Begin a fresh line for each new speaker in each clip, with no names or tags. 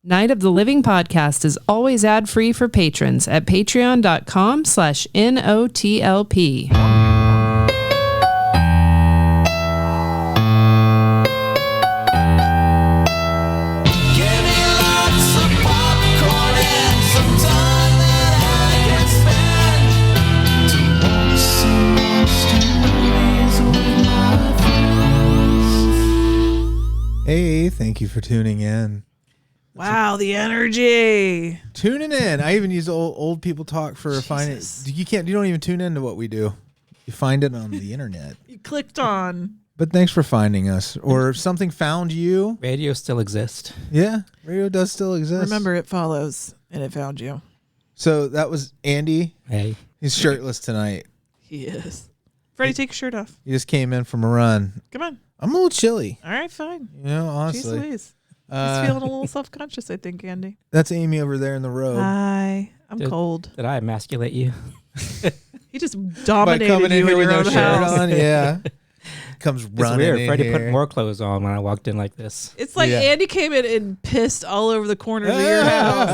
Night of the Living podcast is always ad-free for patrons at patreon.com/NOTLP.
Hey, thank you for tuning in.
Wow, the energy.
Tuning in. I even use old people talk for finding it. You don't even tune into what we do. You find it on the internet.
You clicked on.
But thanks for finding us. Or if something found you.
Radio still exists.
Yeah, radio does still exist.
Remember, it follows, and it found you.
So that was Andy.
Hey.
He's shirtless tonight.
He is. Freddy, take your shirt off.
He just came in from a run.
Come on.
I'm a little chilly.
All right, fine.
You know, honestly.
Jeez Louise. He's feeling a little self-conscious, I think, Andy.
That's Amy over there in the robe.
Hi. I'm cold.
Did I emasculate you?
He just dominated you in your own house.
On, yeah. Comes running
It's weird. Freddie
here.
put more clothes on when I walked in like this.
It's like Andy came in and pissed all over the corners of your house.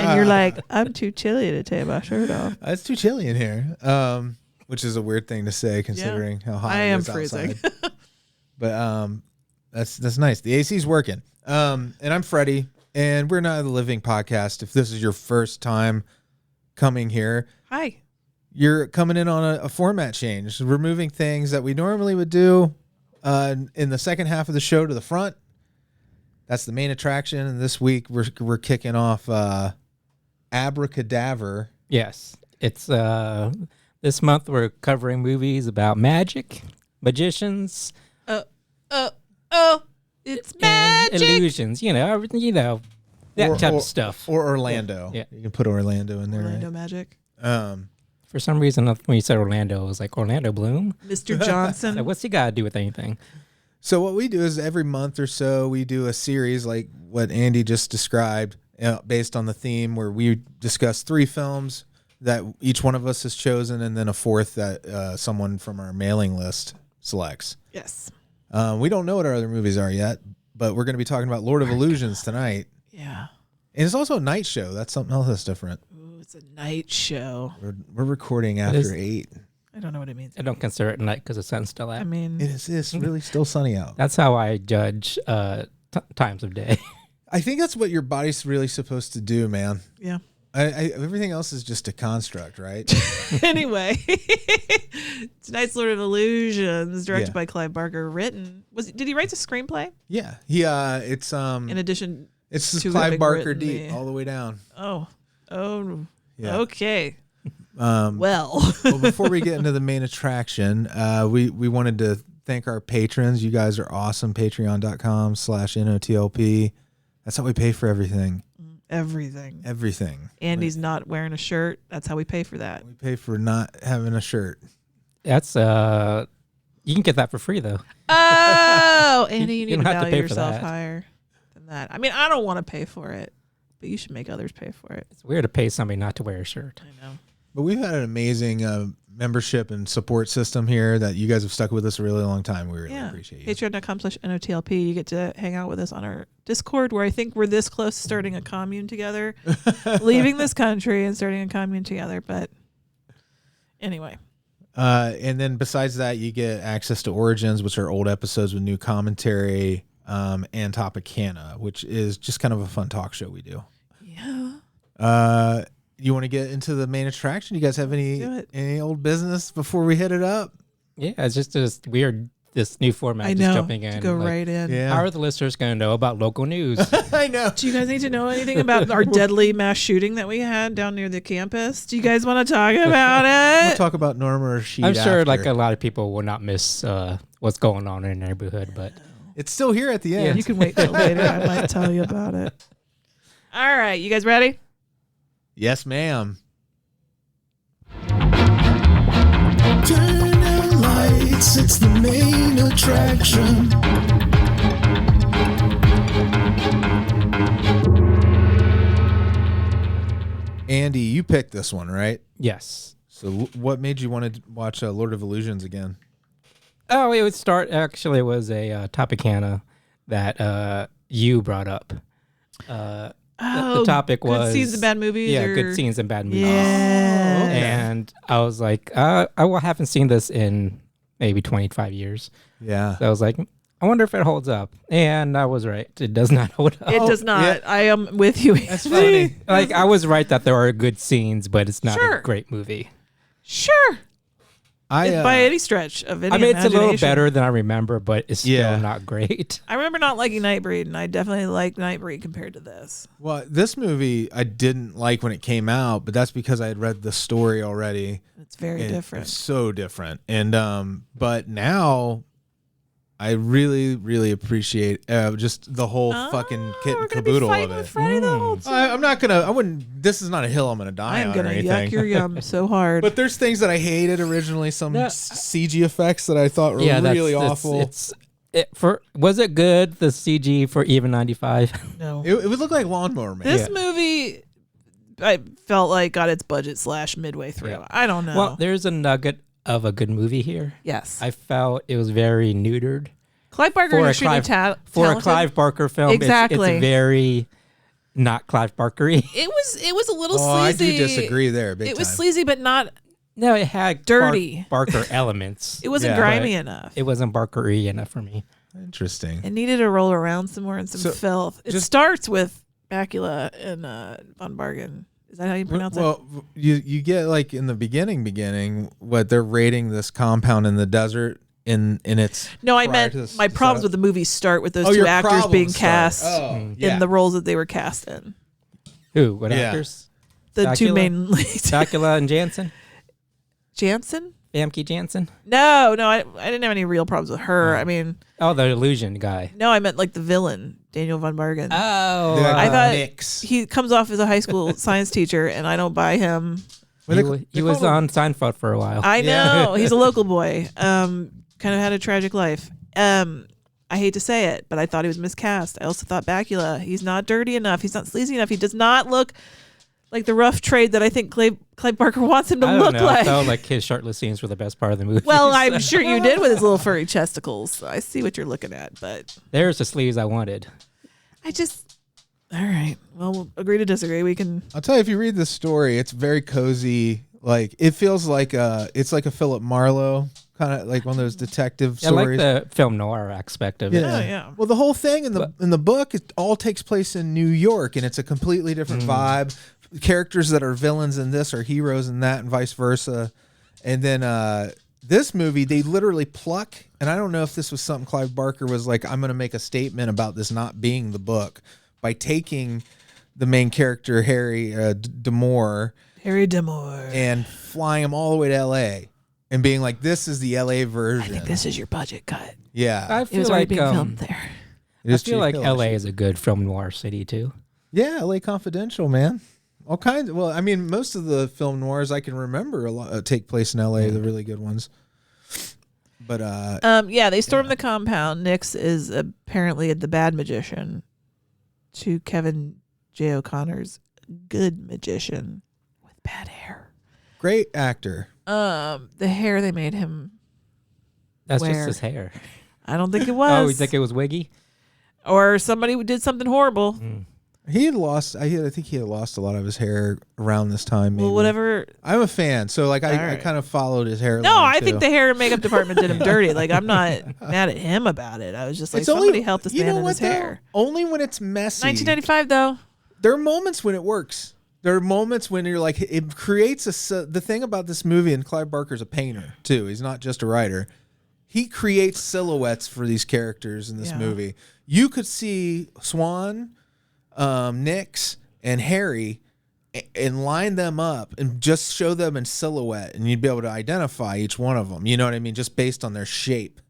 And you're like, I'm too chilly to take my shirt off.
It's too chilly in here. Which is a weird thing to say considering how hot it is
freezing.
outside. But that's nice. The AC's working. And I'm Freddy, and we're Not the Living podcast. If this is your first time coming here,
hi.
You're coming in on a format change. We're moving things that we normally would do in the second half of the show to the front. That's the main attraction. And this week we're kicking off AbraCadaver.
Yes. It's this month we're covering movies about magic, magicians,
It's magic.
illusions, that type of stuff.
Or Orlando.
Yeah.
You can put Orlando in there.
Orlando
right?
magic.
For some reason, when you said Orlando, it was like Orlando Bloom.
Mr. Johnson.
So what's he got to do with anything?
So what we do is every month or so we do a series like what Andy just described, based on the theme where we discuss 3 films that each one of us has chosen, and then a fourth that someone from our mailing list selects.
Yes.
We don't know what our other movies are yet, but we're going to be talking about Lord of Illusions tonight.
Yeah.
And it's also a night show. That's something else that's different.
Ooh, it's a night show.
We're recording after 8.
I don't know what it means.
I don't consider it night because the sun's still out.
I mean,
It's really still sunny out.
That's how I judge times of day.
I think that's what your body's really supposed to do, man.
yeah.
Everything else is just a construct, right?
Anyway, tonight's Lord of Illusions, directed
Yeah.
by Clive Barker, written. Did he write the screenplay?
Yeah. It's
In addition,
it's just
to
Clive
having
Barker
written
deep
the-
all the way down.
oh,
Yeah.
okay.
Well,
Well,
before we get into the main attraction, we wanted to thank our patrons. You guys are awesome. Patreon.com/NOTLP. That's how we pay for everything.
everything.
Everything.
Andy's not wearing a shirt. That's how we pay for that.
We pay for not having a shirt.
That's you can get that for free though.
Oh, Andy, you need
You
to
don't have to
value
pay for
yourself
that.
higher than that. I mean, I don't want to pay for it, but you should make others pay for it.
It's weird to pay somebody not to wear a shirt.
I know.
But we've had an amazing membership and support system here that you guys have stuck with us a really long time. We really appreciate you.
Patreon.com/NOTLP. You get to hang out with us on our Discord, where I think we're this close to starting a commune together, leaving this country and starting a commune together. But anyway.
And then besides that, you get access to Origins, which are old episodes with new commentary, and Topicana, which is just kind of a fun talk show we do.
Yeah.
You want to get into the main attraction? You guys have any old business before we hit it up?
Yeah, it's just weird, this new format.
I
just
know.
jumping in.
To go right in.
Yeah.
How are the listeners going to know about local news?
I know.
Do you guys need to know anything about our deadly mass shooting that we had down near the campus? Do you guys want to talk about it?
We'll talk about Norma Rashid
I'm sure
after.
like a lot of people will not miss what's going on in their neighborhood, but
It's still here at the end.
You can wait till later. I might tell you about it. All right. You guys ready?
Yes, ma'am.
Turn the lights, it's the main attraction.
Andy, you picked this one, right?
yes.
So what made you want to watch Lord of Illusions again?
Oh, it was a Topicana that you brought up.
Oh,
the topic
good
was
scenes in bad movies.
Yeah,
or...
good scenes in bad movies.
Yeah.
Oh, okay.
And I was like, haven't seen this in maybe 25 years.
Yeah.
So I was like, I wonder if it holds up. And I was right. It does not hold up.
It does not.
yeah.
I am with you.
That's funny.
Like, I was right that there are good scenes, but it's not
Sure.
a great movie.
Sure.
I
By any stretch of any
I mean, it's a little
imagination.
better than I remember, but it's still
Yeah.
not great.
I remember not liking Nightbreed, and I definitely like Nightbreed compared to this.
well, this movie I didn't like when it came out, but that's because I had read the story already.
It's very
and
different.
It's so different. And but now I really, really appreciate just the whole fucking kit
we're
and
gonna be
caboodle
fighting
of
with
it.
Freddy the whole time.
I'm not gonna. I wouldn't. This is not a hill I'm gonna die
I am
on
gonna
or
yuck
anything.
your yum so hard.
But there's things that I hated originally. Some
Yeah.
CG effects that I thought were really awful.
Was it good, the CG for Even 95?
no,
It would look like Lawnmower Man.
this movie, I felt like got its budget slashed midway through.
Yeah.
I don't know.
Well, there's a nugget of a good movie here.
yes,
I felt it was very neutered.
Clive Barker
for
is
a
extremely
For
talented.
a Clive Barker film,
Exactly.
it's very not Clive Barker-y.
It was a little
Oh, I
sleazy.
do disagree there. Big
It was
time.
sleazy, but not.
No, it had
Dirty.
Barker elements.
It wasn't
Yeah.
grimy
But
enough.
It wasn't Barker-y enough for me.
Interesting.
It needed to roll around some more in some
So,
filth. It
just-
starts with Bakula and Von Bargen. Is that how you pronounce it?
Well, you get like in the beginning, what they're raiding this compound in the desert in its.
No, I
prior
meant
to this
my problems
setup.
with the movie start with those
Oh,
two
your
actors
problems
being
start.
cast
Oh, yeah.
in the roles that they were cast in.
Who? What
Yeah.
actors?
The two
Bakula?
main leads.
Bakula and Jansen?
Jansen?
Famke Jansen?
No, I didn't have any real problems with her. I mean,
Oh, the illusion guy.
no, I meant like the villain, Daniel Von Bargen.
Oh,
I thought
Nix.
he comes off as a high school science teacher, and I don't buy him.
he was on Seinfeld for a while.
I
Yeah.
know he's a local boy. Kind of had a tragic life. I hate to say it, but I thought he was miscast. I also thought Bakula. He's not dirty enough. He's not sleazy enough. He does not look like the rough trade that I think Clive Barker wants him to
I don't
look
know. I
like.
felt like his shirtless scenes were the best part of the movie.
Well, I'm sure you did with his little furry chesticles. I see what you're looking at, but
There's the sleeves I wanted.
I just. All right. Well, we'll agree to disagree. We can.
I'll tell you, if you read the story, it's very cozy. Like it feels like it's like a Philip Marlowe kind of like one of those detective
I like
stories.
the film noir aspect of it.
Oh, yeah.
Well, the whole thing in the book, it all takes place in New York, and it's a completely different vibe. Characters that are villains in this are heroes in that, and vice versa. And then this movie, they literally pluck. And I don't know if this was something Clive Barker was like, I'm going to make a statement about this not being the book by taking the main character Harry D'Amour
Harry D'Amour.
and flying him all the way to L.A. and being like, this is the L.A. version.
I think this is your budget cut.
Yeah,
I
It
feel
was already
like
being filmed there.
It
I
is
feel
Cheap
like
Hill,
LA
actually.
is a good film noir city too.
Yeah, LA Confidential, man. All kinds. Well, I mean, most of the film noirs I can remember a lot take place in LA. The really good ones. But
Yeah, they storm the compound. Nix is apparently the bad magician to Kevin J. O'Connor's good magician with bad hair.
great actor.
The hair they made him.
That's
Where?
just his hair.
I don't think it was.
Oh, you think it was wiggy?
Or somebody who did something horrible.
He had lost. I think he had lost a lot of his hair around this time. Maybe.
Well, whatever.
I'm a fan, so like I
right.
kind of followed his hair.
No, I think the hair and makeup department did him dirty. Like, I'm not mad at him about it. I was just like, somebody help this man in his hair.
Only when it's messy.
1995, though.
There are moments when it works. There are moments when you're like, it creates the thing about this movie, and Clive Barker's a painter too. He's not just a writer. He creates silhouettes for these characters in this
Yeah.
movie. You could see Swan, Nix, and Harry and line them up and just show them in silhouette, and you'd be able to identify each one of them. You know what I mean? Just based on their shape.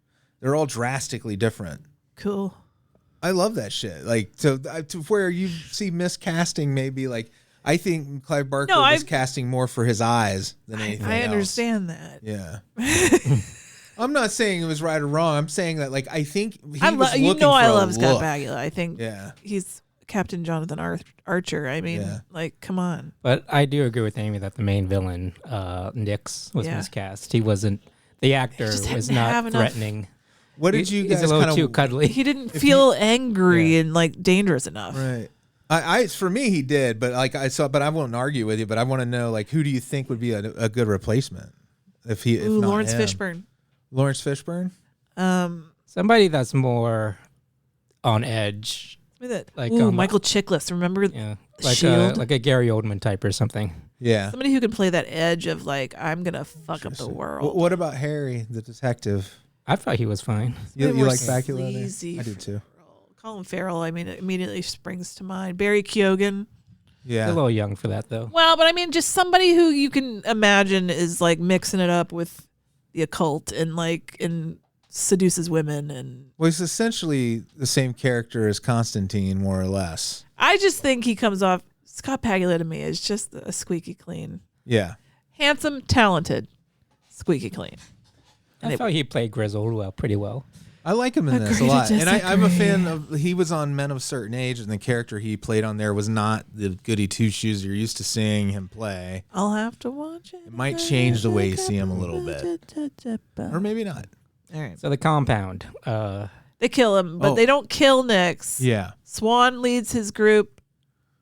They're all drastically different.
Cool.
I love that shit. Like, to where you see miscasting, maybe like, I think Clive Barker was casting more for his eyes than anything
I
else.
understand that.
Yeah. I'm not saying it was right or wrong. I'm saying that, like, I think he was looking
you know
for
I
a
love Scott
look.
Bakula. I think
Yeah.
he's Captain Jonathan Archer. I mean,
Yeah.
like, come on.
But I do agree with Amy that the main villain, Nix, was
Yeah.
miscast. He wasn't. The actor
just
was
didn't have
not
enough-
threatening.
What did you guys
He's a little
kind
too
of
cuddly.
He didn't feel angry and like dangerous enough.
right? For me, he did, but but I won't argue with you. But I want to know, like, who do you think would be a good replacement if not
Lawrence
him?
Fishburne.
Lawrence Fishburne.
Somebody that's more on edge. Like
Michael Chiklis. Remember?
Yeah, like
Shield?
like a Gary Oldman type or something.
Yeah.
Somebody who can play that edge of like, I'm gonna fuck up the world.
What about Harry, the detective?
I thought he was fine.
You
More
like Bakula?
sleazy
I do too.
Colin Farrell. I mean, it immediately springs to mind. Barry Keoghan.
Yeah.
A little young for that though.
Well, but I mean, just somebody who you can imagine is like mixing it up with the occult and seduces women and.
Well, he's essentially the same character as Constantine, more or less.
I just think he comes off. Scott Bakula to me is just a squeaky clean.
Yeah.
Handsome, talented, squeaky clean.
I thought he played Griswold pretty well.
I like him in this a
Agree to
lot. And I'm a
disagree.
fan of, he was on Men of a Certain Age, and the character he played on there was not the goody two-shoes you're used to seeing him play.
I'll have to watch it.
It might change the way you see him a little bit. Or maybe not.
All right.
So the compound.
They kill him, but they don't kill Nix.
Yeah.
Swan leads his group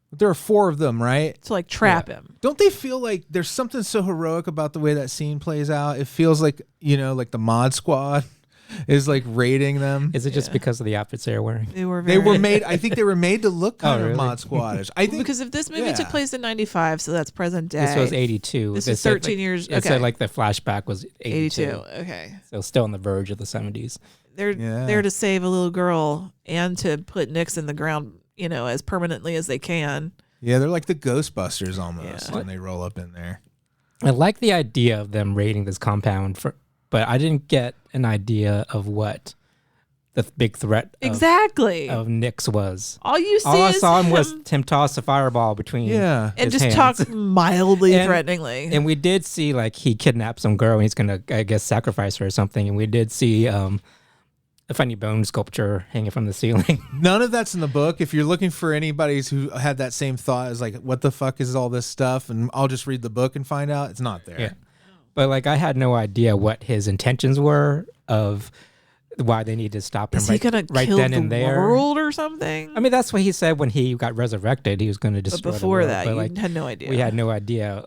But there are 4 of them, right?
to like trap him.
Don't they feel like there's something so heroic about the way that scene plays out? It feels like, like the Mod Squad is like raiding them.
Is it just because of the outfits they're wearing?
They were
made. I think they were made to look kind of
really?
Mod Squadish. I think
because if this movie
yeah.
took place in '95, so that's present day.
This was 82.
This
They
is
said,
13 years.
It said
Okay.
like the flashback was 82.
Okay.
So still on the verge of the 70s.
They're
Yeah.
there to save a little girl and to put Nix in the ground, as permanently as they can.
yeah, they're like the Ghostbusters almost
Yeah.
when they roll up in there.
I like the idea of them raiding this compound, but I didn't get an idea of what the big threat
Exactly.
of Nix was.
All you see
All I
is
saw
him
was him toss a fireball between
Yeah.
and
his
just
hands.
talk mildly
And-
threateningly.
And we did see like he kidnapped some girl and he's gonna, I guess, sacrifice her or something. And we did see a funny bone sculpture hanging from the ceiling.
None of that's in the book. If you're looking for anybody who had that same thought, is like, what the fuck is all this stuff? And I'll just read the book and find out. It's not there.
Yeah. But like I had no idea what his intentions were of why they need to stop him
Is he gonna
right
kill
then
the
and there.
world or something?
I mean, that's what he said when he got resurrected. He was going to
but
destroy the
before
world.
that,
But,
you
like,
had no idea.
we had no idea.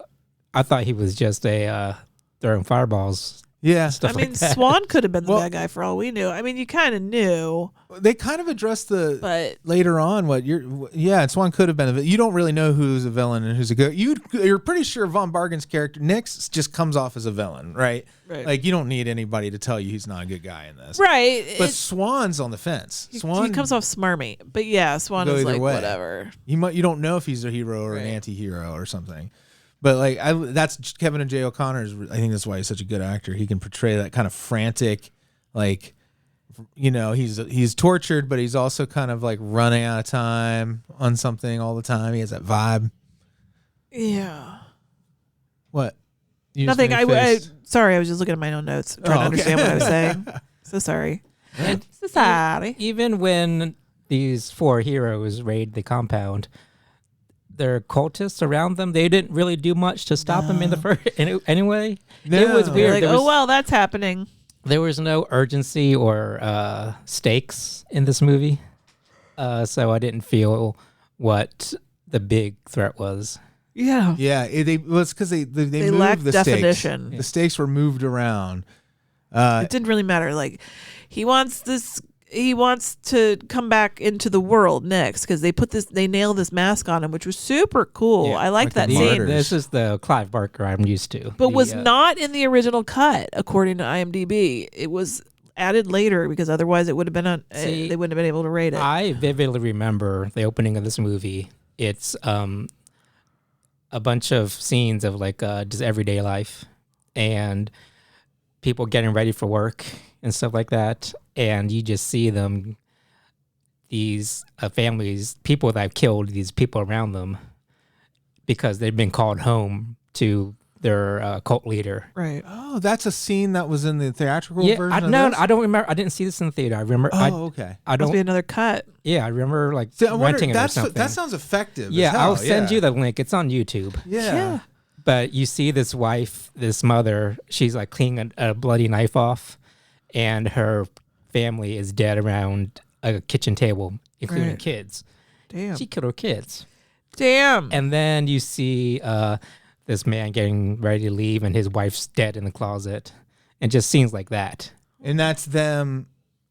I thought he was just throwing fireballs.
Yeah.
Stuff
I mean,
like that.
Swan could have been the
Well-
bad guy for all we knew. I mean, you kind of knew,
They kind of addressed the
but
later on and Swan could have been a villain. You don't really know who's a villain and who's a good. You're pretty sure Von Bargen's character Nix just comes off as a villain, right?
Right.
Like you don't need anybody to tell you he's not a good guy in this.
right.
But Swan's on the fence.
He
Swan
comes off smarmy, but yeah, Swan
Go
is
either
like
way.
whatever.
You don't know if he's a hero or an
Right.
anti-hero or something. But like that's Kevin and Jay O'Connor's. I think that's why he's such a good actor. He can portray that kind of frantic, like he's tortured, but he's also kind of like running out of time on something all the time. He has that vibe.
Yeah.
What? You just
Nothing.
made a face.
Sorry, I was just looking at my own notes, trying to
okay.
understand what I was saying. So sorry. So sorry.
Even when these 4 heroes raid the compound, their cultists around them, they didn't really do much to stop them in the first. Anyway, it was
No.
weird.
Like,
There was-
oh well, that's happening.
There was no urgency or stakes in this movie, so I didn't feel what the big threat was.
Yeah.
Yeah, it's because they moved
lacked
the
definition.
stakes. The stakes were moved around.
It didn't really matter. Like, he wants to come back into the world next because they nailed this mask on him, which was super cool.
Yeah,
I liked
like
that
the
scene,
martyrs.
This is the Clive Barker I'm used to.
but
The,
was not in the original cut according to IMDb. It was added later because otherwise it would have been
See,
they wouldn't have been able to rate it.
I vividly remember the opening of this movie. It's a bunch of scenes of like just everyday life and people getting ready for work and stuff like that. And you just see them, these families, people that have killed these people around them because they've been called home to their cult leader.
right.
Oh, that's a scene that was in the theatrical version.
I
of
no,
this?
I don't remember. I didn't see this in the theater. I remember.
Oh, okay.
I
Must
don't.
be another cut.
Yeah, I remember like
See, I wonder,
renting it or something.
that sounds effective.
Yeah,
as hell.
I'll send you the link. It's on YouTube.
Yeah.
But you see this wife, this mother, she's like cleaning a bloody knife off, and her family is dead around a kitchen table, including
Right.
kids.
Damn.
She killed her kids.
Damn.
And then you see this man getting ready to leave, and his wife's dead in the closet, and just scenes like that.
And that's them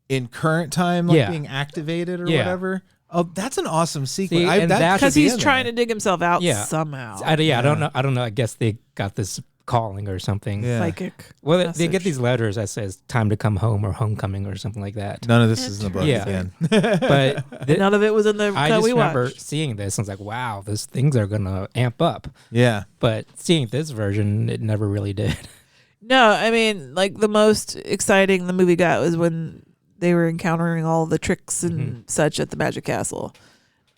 in current time, like
Yeah.
being activated or
Yeah.
whatever. Oh, that's an awesome sequence.
See, and that's-
Because he's trying to dig himself out
Yeah.
somehow.
I don't know. I guess they got this calling or something.
Yeah.
Psychic.
Well, they
message.
get these letters that says "time to come home" or "homecoming" or something like that.
None of this is in the book
Yeah.
again.
But
None of it was in the
I
cut
just
we
remember
watched.
seeing this and was like, "Wow, these things are gonna amp up."
Yeah.
But seeing this version, it never really did.
No, I mean, like the most exciting the movie got was when they were encountering all the tricks and such at the Magic Castle.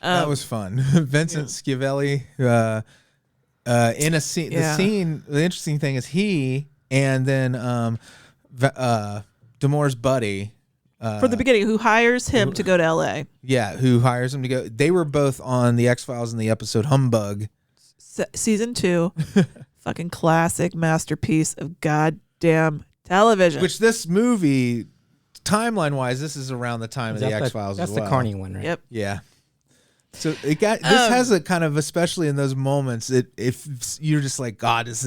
That was fun. Vincent Schiavelli, in a scene.
Yeah.
The scene. The interesting thing is he and then Damore's buddy.
For the beginning, who hires him to go to L.A.
Yeah, who hires him to go? They were both on the X-Files in the episode Humbug.
Season 2, fucking classic masterpiece of goddamn television.
Which this movie, timeline-wise, this is around the time of the X-Files as
That's
well.
the Carney one, right?
Yep.
Yeah. So it got this has a kind of, especially in those moments, if you're just like, God, this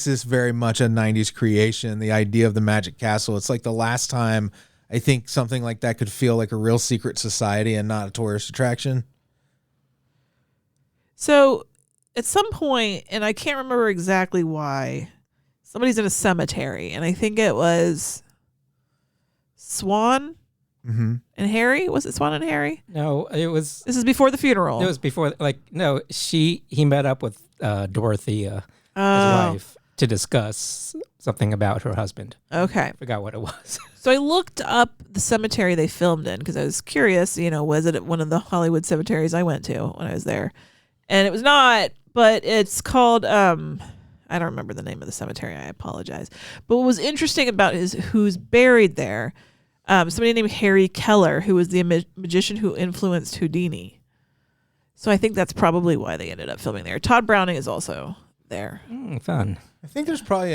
is very much a 90s creation. The idea of the Magic Castle. It's like the last time I think something like that could feel like a real secret society and not a tourist attraction.
So at some point, and I can't remember exactly why, somebody's in a cemetery, and I think it was Swan and Harry. Was it Swan and Harry?
No, it was.
This is before the funeral.
It was before. Like, no, he met up with Dorothea, his
Oh.
wife, to discuss something about her husband.
Okay.
I forgot what it was.
So I looked up the cemetery they filmed in because I was curious, was it at one of the Hollywood cemeteries I went to when I was there? And it was not, but it's called, I don't remember the name of the cemetery. I apologize. But what was interesting about who's buried there, somebody named Harry Keller, who was the magician who influenced Houdini. So I think that's probably why they ended up filming there. Todd Browning is also there.
Fun.
I think there's probably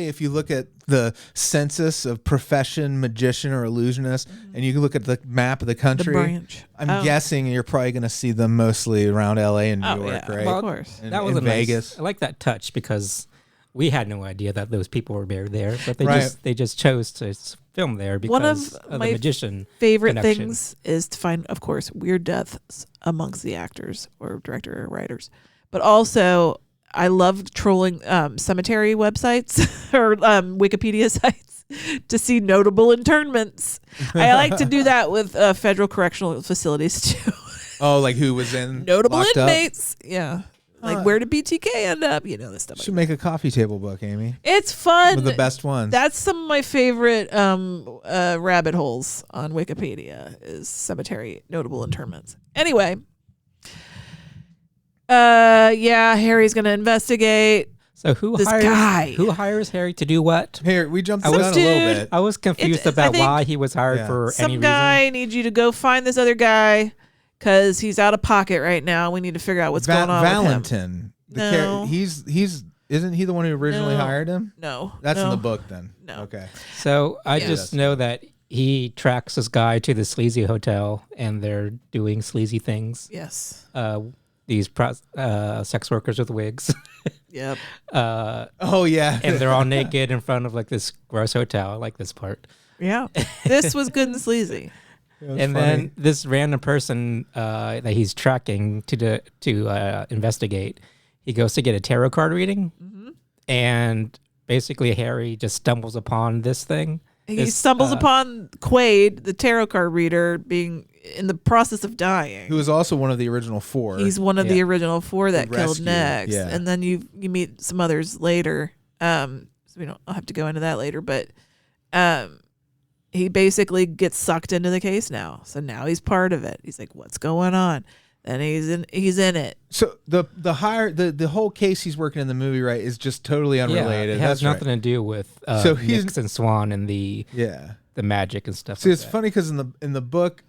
if you look at the census of profession, magician or illusionist, and you can look at the map of the country,
branch.
I'm guessing you're probably going to see them mostly around LA and New York, right?
Of course.
And,
That was
and
a
Vegas.
Nice, I like that touch because we had no idea that those people were buried there, but
Right.
they just chose to film there because
One of
of
my
the magician
favorite
connection.
things is to find, of course, weird deaths amongst the actors or director or writers, but also I love trolling cemetery websites or Wikipedia sites to see notable internments. I like to do that with federal correctional facilities too.
Oh, like who was in
Notable
locked up?
inmates. Yeah. Like where did BTK end up? This stuff.
Should make a coffee table book, Amy,
It's fun.
with the best ones.
That's some of my favorite rabbit holes on Wikipedia is cemetery notable interments. Anyway, Harry's gonna investigate.
So who
This guy.
hires Harry to do what?
Here, we jumped the
I was-
gun a little
Dude.
bit.
I was confused
I
about
think-
why he was hired
Yeah.
for
Some
any
guy
reason.
needs you to go find this other guy because he's out of pocket right now. We need to figure out what's going on with him.
Valentin.
No.
He's isn't he the one who originally
No.
hired him?
No,
That's
no,
in the book then.
No.
Okay.
So I
Yeah.
just know that he tracks this guy to the sleazy hotel, and they're doing sleazy things.
Yes.
These sex workers with wigs,
Yep.
Oh yeah.
and they're all naked in front of like this gross hotel. I like this part.
Yeah. This was good and sleazy.
And then this random person that he's tracking to investigate, he goes to get a tarot card reading, and basically Harry just stumbles upon this thing.
He stumbles upon Quaid, the tarot card reader, being in the process of dying.
who was also one of the original four.
He's one of the
Yeah.
original four that
The
killed
rescue,
next,
yeah.
and then you meet some others later. So we don't I'll have to go into that later, but he basically gets sucked into the case now. So now he's part of it. He's like, "What's going on?" Then he's in it.
So the whole case he's working in the movie, right, is just totally unrelated.
Yeah, it has
That's
nothing
right.
to do with
So he's-
Nix and Swan and the
Yeah.
magic and stuff.
See,
like
it's
that.
funny because in the book,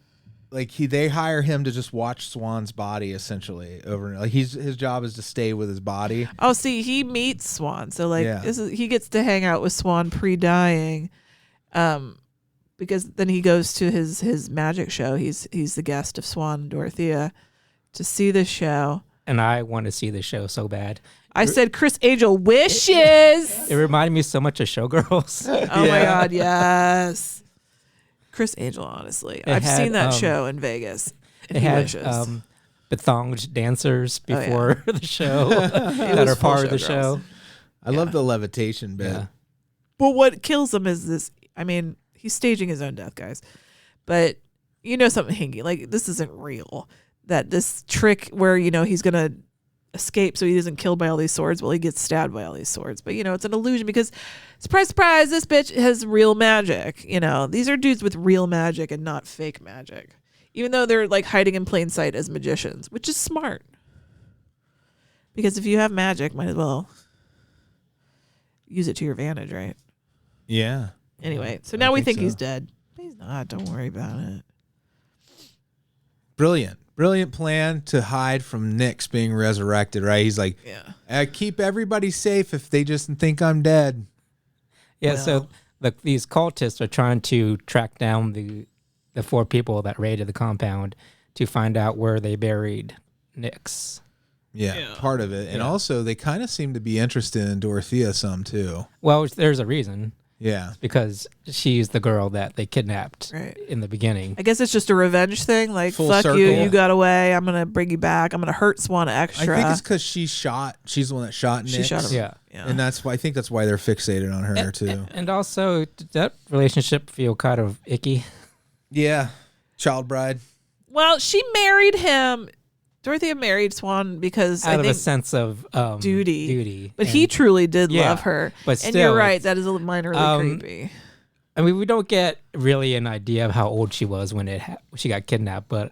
like they hire him to just watch Swan's body essentially over and like his job is to stay with his body.
Oh, see, he meets Swan, so like
Yeah.
he gets to hang out with Swan pre-dying, because then he goes to his magic show. He's the guest of Swan and Dorothea to see the show.
And I want to see the show so bad.
I said Chris Angel wishes.
It reminded me so much of Showgirls.
Oh my God, yes. Chris Angel, honestly. I've
had,
seen that show in Vegas. And
It
he
had
wishes.
bethonged dancers
yeah.
before the show that
was
are
full
part of the
Showgirls.
show.
I love the levitation bit.
Yeah.
But what kills him is this. I mean, he's staging his own death, guys. But you know something hinky. Like, this isn't real. That this trick where, he's going to escape so he isn't killed by all these swords. Well, he gets stabbed by all these swords. But, it's an illusion because, surprise, surprise, this bitch has real magic. These are dudes with real magic and not fake magic. Even though they're, like, hiding in plain sight as magicians, which is smart. Because if you have magic, might as well use it to your advantage, right?
Yeah.
Anyway, so now we think
so.
he's dead. He's not. Don't worry about it.
Brilliant plan to hide from Nyx being resurrected, right? He's like, I keep everybody safe if they just think I'm dead.
Yeah, so these cultists are trying to track down the 4 people that raided the compound to find out where they buried Nyx.
Yeah, part of it. And also, they kind of seem to be interested in Dorothea some, too.
Well, there's a reason.
Yeah.
Because she's the girl that they kidnapped in the beginning.
I guess it's just a revenge thing. Like,
Full
fuck
circle.
you got away. I'm going to bring you back. I'm going to hurt Swan extra.
I think it's because she's the one that shot Nyx.
She shot him.
Yeah.
And I think that's why they're fixated on her, too.
And also, did that relationship feel kind of icky?
Yeah. Child bride.
Well, she married him. Dorothea married Swan because
Out
I
of
think
a sense of
duty. But he truly did love her.
But
and
still,
you're right. That is minorly creepy.
I mean, we don't get really an idea of how old she was when she got kidnapped, but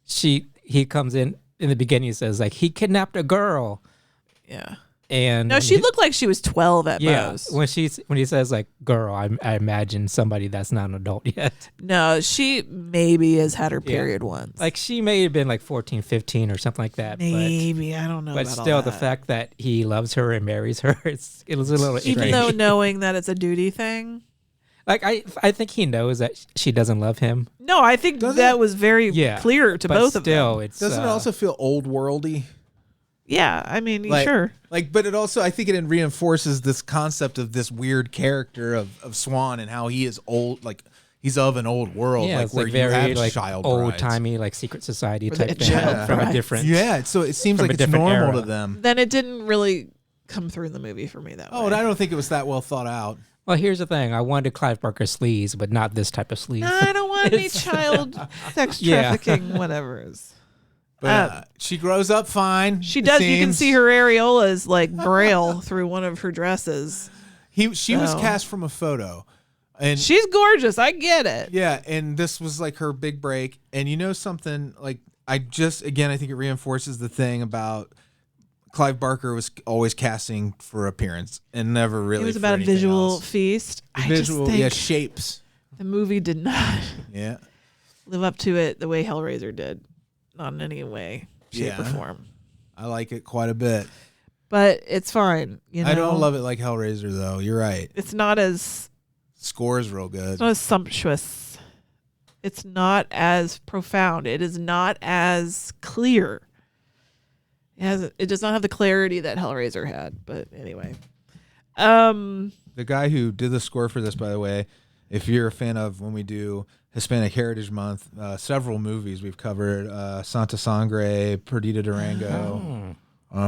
he comes in the beginning and says, like, he kidnapped a girl.
Yeah.
And
no, she looked like she was 12 at most.
When he says, like, girl, I imagine somebody that's not an adult yet.
No, she maybe has had her period once.
Like, she may have been like 14, 15 or something like that.
Maybe. I don't know.
But
about
still,
all
the
that.
fact that he loves her and marries her, it was a little
Even
strange.
though knowing that it's a duty thing.
Like, I think he knows that she doesn't love him.
No, I think that was very clear to both of them.
Doesn't it also feel old worldy?
Yeah, I mean, sure.
But it also, I think it reinforces this concept of this weird character of Swan and how he is old, like he's of an old world,
Yeah,
like
it's
where
like
you
very
have
like
child
old
brides.
timey, like secret society
Or
type
the
thing
child
from a
brides.
different.
Yeah, so it seems
from
like
a
it's
different
normal
era.
to them.
Then it didn't really come through in the movie for me that way.
Oh, and I don't think it was that well thought out.
Well, here's the thing: I wanted Clive Barker sleaze, but not this type of sleaze.
No, I don't want any child sex trafficking, whatever.
But she grows up fine.
She
it
does. You can
seems.
see her areolas like braille through one of her dresses.
She was cast from a photo, and
She's gorgeous. I get it.
yeah, and this was like her big break. And you know something? Like I think it reinforces the thing about Clive Barker was always casting for appearance and never really.
It was
for
about a
anything
visual
else.
feast. I
Visual,
just think
shapes.
the movie did not
Yeah.
live up to it the way Hellraiser did. Not in any way, shape, or form.
I like it quite a bit.
But it's fine.
I don't love it like Hellraiser though. You're right.
It's not as
Score's real good.
It's not as sumptuous. It's not as profound. It is not as clear. It does not have the clarity that Hellraiser had. But anyway.
The guy who did the score for this, by the way, if you're a fan of when we do Hispanic Heritage Month, several movies we've covered, Santa Sangre, Perdita Durango.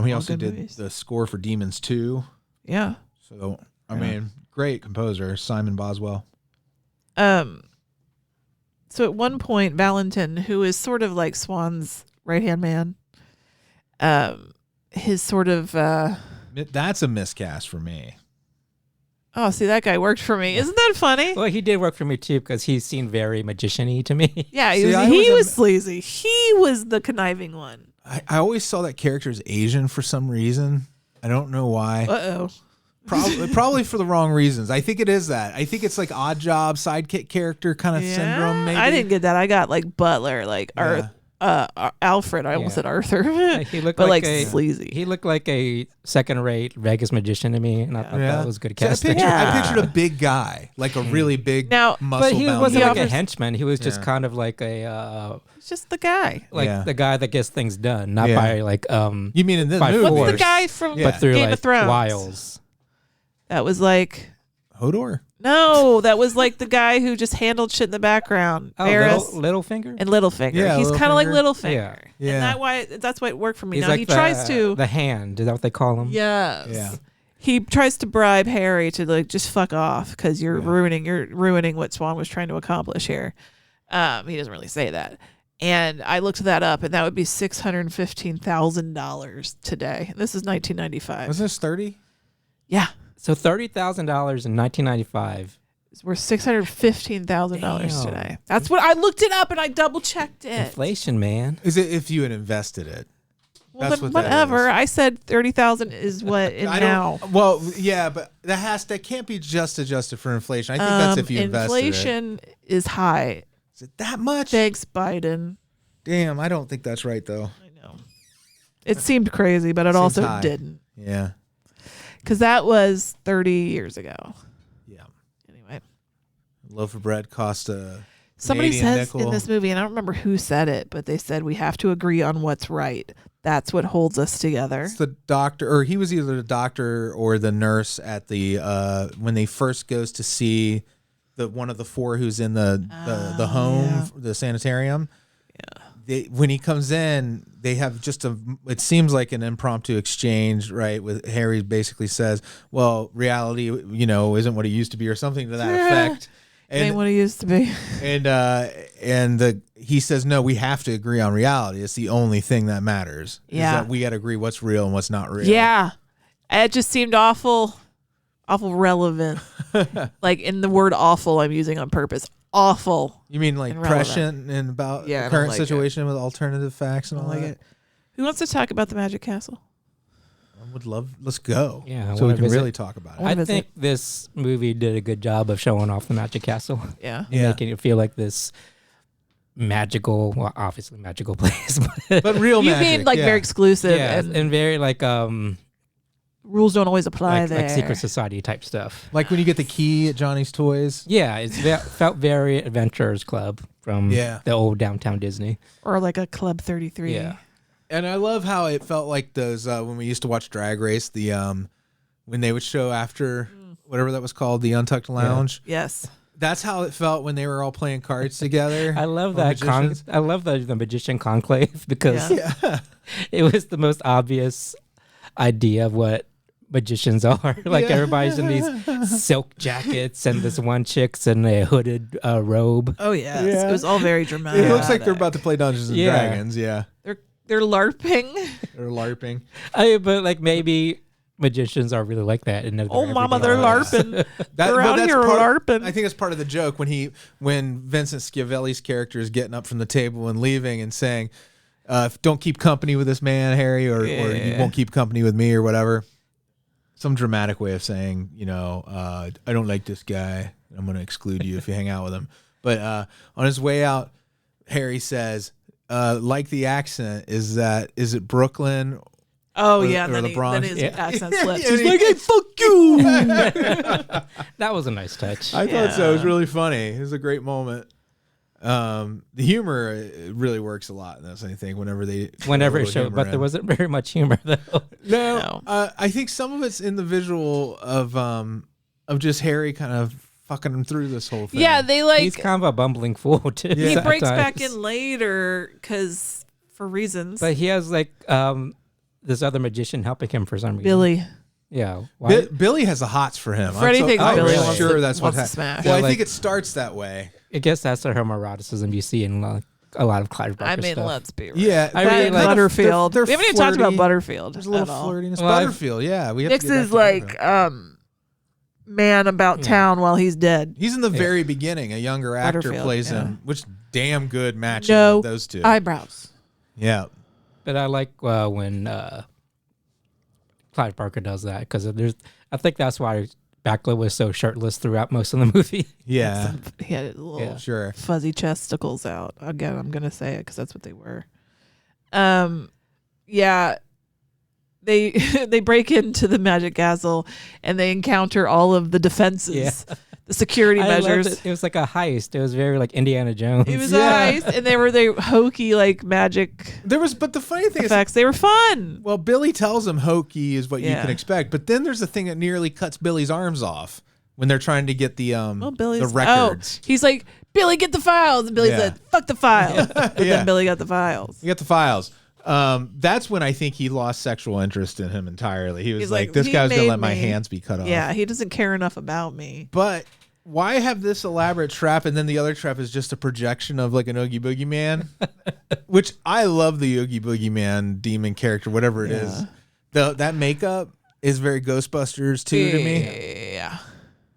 He also
good
did
movies.
the score for Demons 2.
Yeah.
So, I mean, great composer, Simon Boswell.
So at one point, Valentin, who is sort of like Swan's right-hand man, his sort of...
That's a miscast for me.
Oh, see, that guy worked for me. Isn't that funny?
Well, he did work for me too because he seemed very magician-y to me.
Yeah,
See,
he was sleazy. He was the conniving one.
I always saw that character as Asian for some reason. I don't know why.
Uh-oh.
Probably for the wrong reasons. I think it is that. I think it's like odd job sidekick character kind of syndrome. Maybe
I didn't get that. I got like butler, like or Alfred. I almost said Arthur.
He looked
but
like
sleazy.
He looked like a second-rate Vegas magician to me, and I thought that was good casting.
I pictured a big guy, like a really big muscle.
But he wasn't like a
offers-
henchman. He was just kind of like a
It's just the guy.
the guy that gets things done, not by like
You mean in this
by
movie?
What's
force,
the guy from
but through
Game
like
of Thrones?
wiles.
That was like
Hodor?
no, that was like the guy who just handled shit in the background.
Oh,
Varys
Littlefinger.
and Littlefinger.
Yeah,
He's kind of like Littlefinger.
Yeah.
And that's why it worked for me.
He's
Now
like
he tries to.
the hand. Is that what they call him?
Yes.
Yeah.
He tries to bribe Harry to like just fuck off because you're ruining what Swan was trying to accomplish here. He doesn't really say that. And I looked that up, and that would be $615,000 today. This is 1995.
Was this 30?
Yeah.
So $30,000 in 1995.
It's worth $615,000
Damn.
today. That's what I looked it up, and I double checked it.
Inflation, man.
Is it if you had invested it?
Well,
That's
then
what that
whatever.
is.
I said 30,000 is what in now.
Well, yeah, but that can't be just adjusted for inflation. I think that's if you invested it.
Inflation is high.
Is it that much?
Thanks, Biden.
Damn, I don't think that's right though.
I know. It seemed crazy, but it
Seems
also
high.
didn't.
Yeah.
Because that was 30 years ago.
Yeah.
Anyway.
A loaf of bread cost a
Somebody
Canadian
says
nickel.
in this movie, and I don't remember who said it, but they said we have to agree on what's right. That's what holds us together.
It's the doctor, or he was either the doctor or the nurse at the when they first goes to see the one of the four who's in the home, the sanitarium. Yeah. When he comes in, they have just it seems like an impromptu exchange, right? With Harry basically says, well, reality, isn't what it used to be or something to that effect.
It ain't what it used to be.
He says, no, we have to agree on reality. It's the only thing that matters.
Yeah.
Is that we got to agree what's real and what's not real.
Yeah. It just seemed awful relevant. Like in the word awful I'm using on purpose. Awful.
You mean like prescient and about the current situation with alternative facts and all that?
Who wants to talk about the Magic Castle?
I would love. Let's go.
Yeah,
so we can really talk about it.
I think this movie did a good job of showing off the Magic Castle.
Yeah.
Making it feel like this magical, well, obviously magical place,
but real
you
magic.
You mean like very exclusive
and very like
rules don't always apply there.
Like secret society type stuff.
Like when you get the key at Johnny's Toys.
Yeah, it felt very Adventurers Club from the old downtown Disney.
Or like a Club 33.
Yeah.
And I love how it felt like those when we used to watch Drag Race, the when they would show after whatever that was called, the Untucked Lounge.
Yeah. Yes.
That's how it felt when they were all playing cards together.
I love that. I love the magician conclave because it was the most obvious idea of what magicians are. Like everybody's in these silk jackets and this one chick's in a hooded robe.
Oh yeah. It was all very dramatic.
It looks like they're about to play Dungeons and Dragons. Yeah.
They're LARPing.
They're LARPing.
But
like maybe magicians are really like that. And
oh, mama, they're LARPing. They're out here LARPing.
I think it's part of the joke when Vincent Schiavelli's character is getting up from the table and leaving and saying, "Don't keep company with this man, Harry, or you won't keep company with me, or whatever." Some dramatic way of saying, I don't like this guy. I'm going to exclude you if you hang out with him. But on his way out, Harry says, like the accent, is it Brooklyn?
Oh,
or,
yeah.
Or
and
then
his accent slips.
He's like, hey, fuck you.
That was a nice touch.
I thought so. It was really funny. It was a great moment. The humor really works a lot in this, I think, whenever it showed,
but there wasn't very much humor though.
No. I think some of it's in the visual of just Harry kind of fucking him through this whole thing.
Yeah,
he's kind of a bumbling fool too.
Yeah. He breaks back in later for reasons.
But he has like this other magician helping him for some reason.
Billy.
Yeah,
Billy has the hots for him.
Freddy thinks Billy wants
sure
to,
that's what
wants to smash.
Well, I think it starts that way.
I guess that's the homoeroticism you see in a lot of Clive Barker stuff.
I mean, let's be real.
Yeah,
I really like
Butterfield.
They're
we haven't even talked about Butterfield.
There's a little flirtiness.
Well,
Butterfield, yeah. We have
Nix
to get
is like man about town while he's dead.
He's in the very beginning. A younger actor plays him, which damn good matching
no
those two.
Eyebrows.
Yeah.
But I like when Clive Barker does that because I think that's why Bakula was so shirtless throughout most of the movie.
Yeah,
He had little
Yeah.
sure.
fuzzy chesticles out. Again, I'm gonna say it because that's what they were. Yeah, they they break into the Magic Castle and they encounter all of the defenses,
Yeah.
the security
I loved
measures.
it. It was like a heist. It was very like Indiana Jones.
It was
Yeah.
nice, and they were hokey like magic
But the funny thing is,
effects. They were fun.
well, Billy tells him hokey is what you
Yeah.
can expect, but then there's a thing that nearly cuts Billy's arms off when they're trying to get the
Billy's
records.
he's like, Billy, get the files, and Billy
Yeah.
said, "Fuck the files." But
Yeah.
then Billy got the files.
You got the files. That's when I think he lost sexual interest in him entirely. He was
He's
like,
like,
this
"He
guy's gonna
made
let my
me."
hands be cut off.
Yeah, he doesn't care enough about me.
But why have this elaborate trap and then the other trap is just a projection of like an Oogie Boogie Man? Which I love the Oogie Boogie Man demon character, whatever it is. That makeup is very Ghostbusters too to me.
Yeah.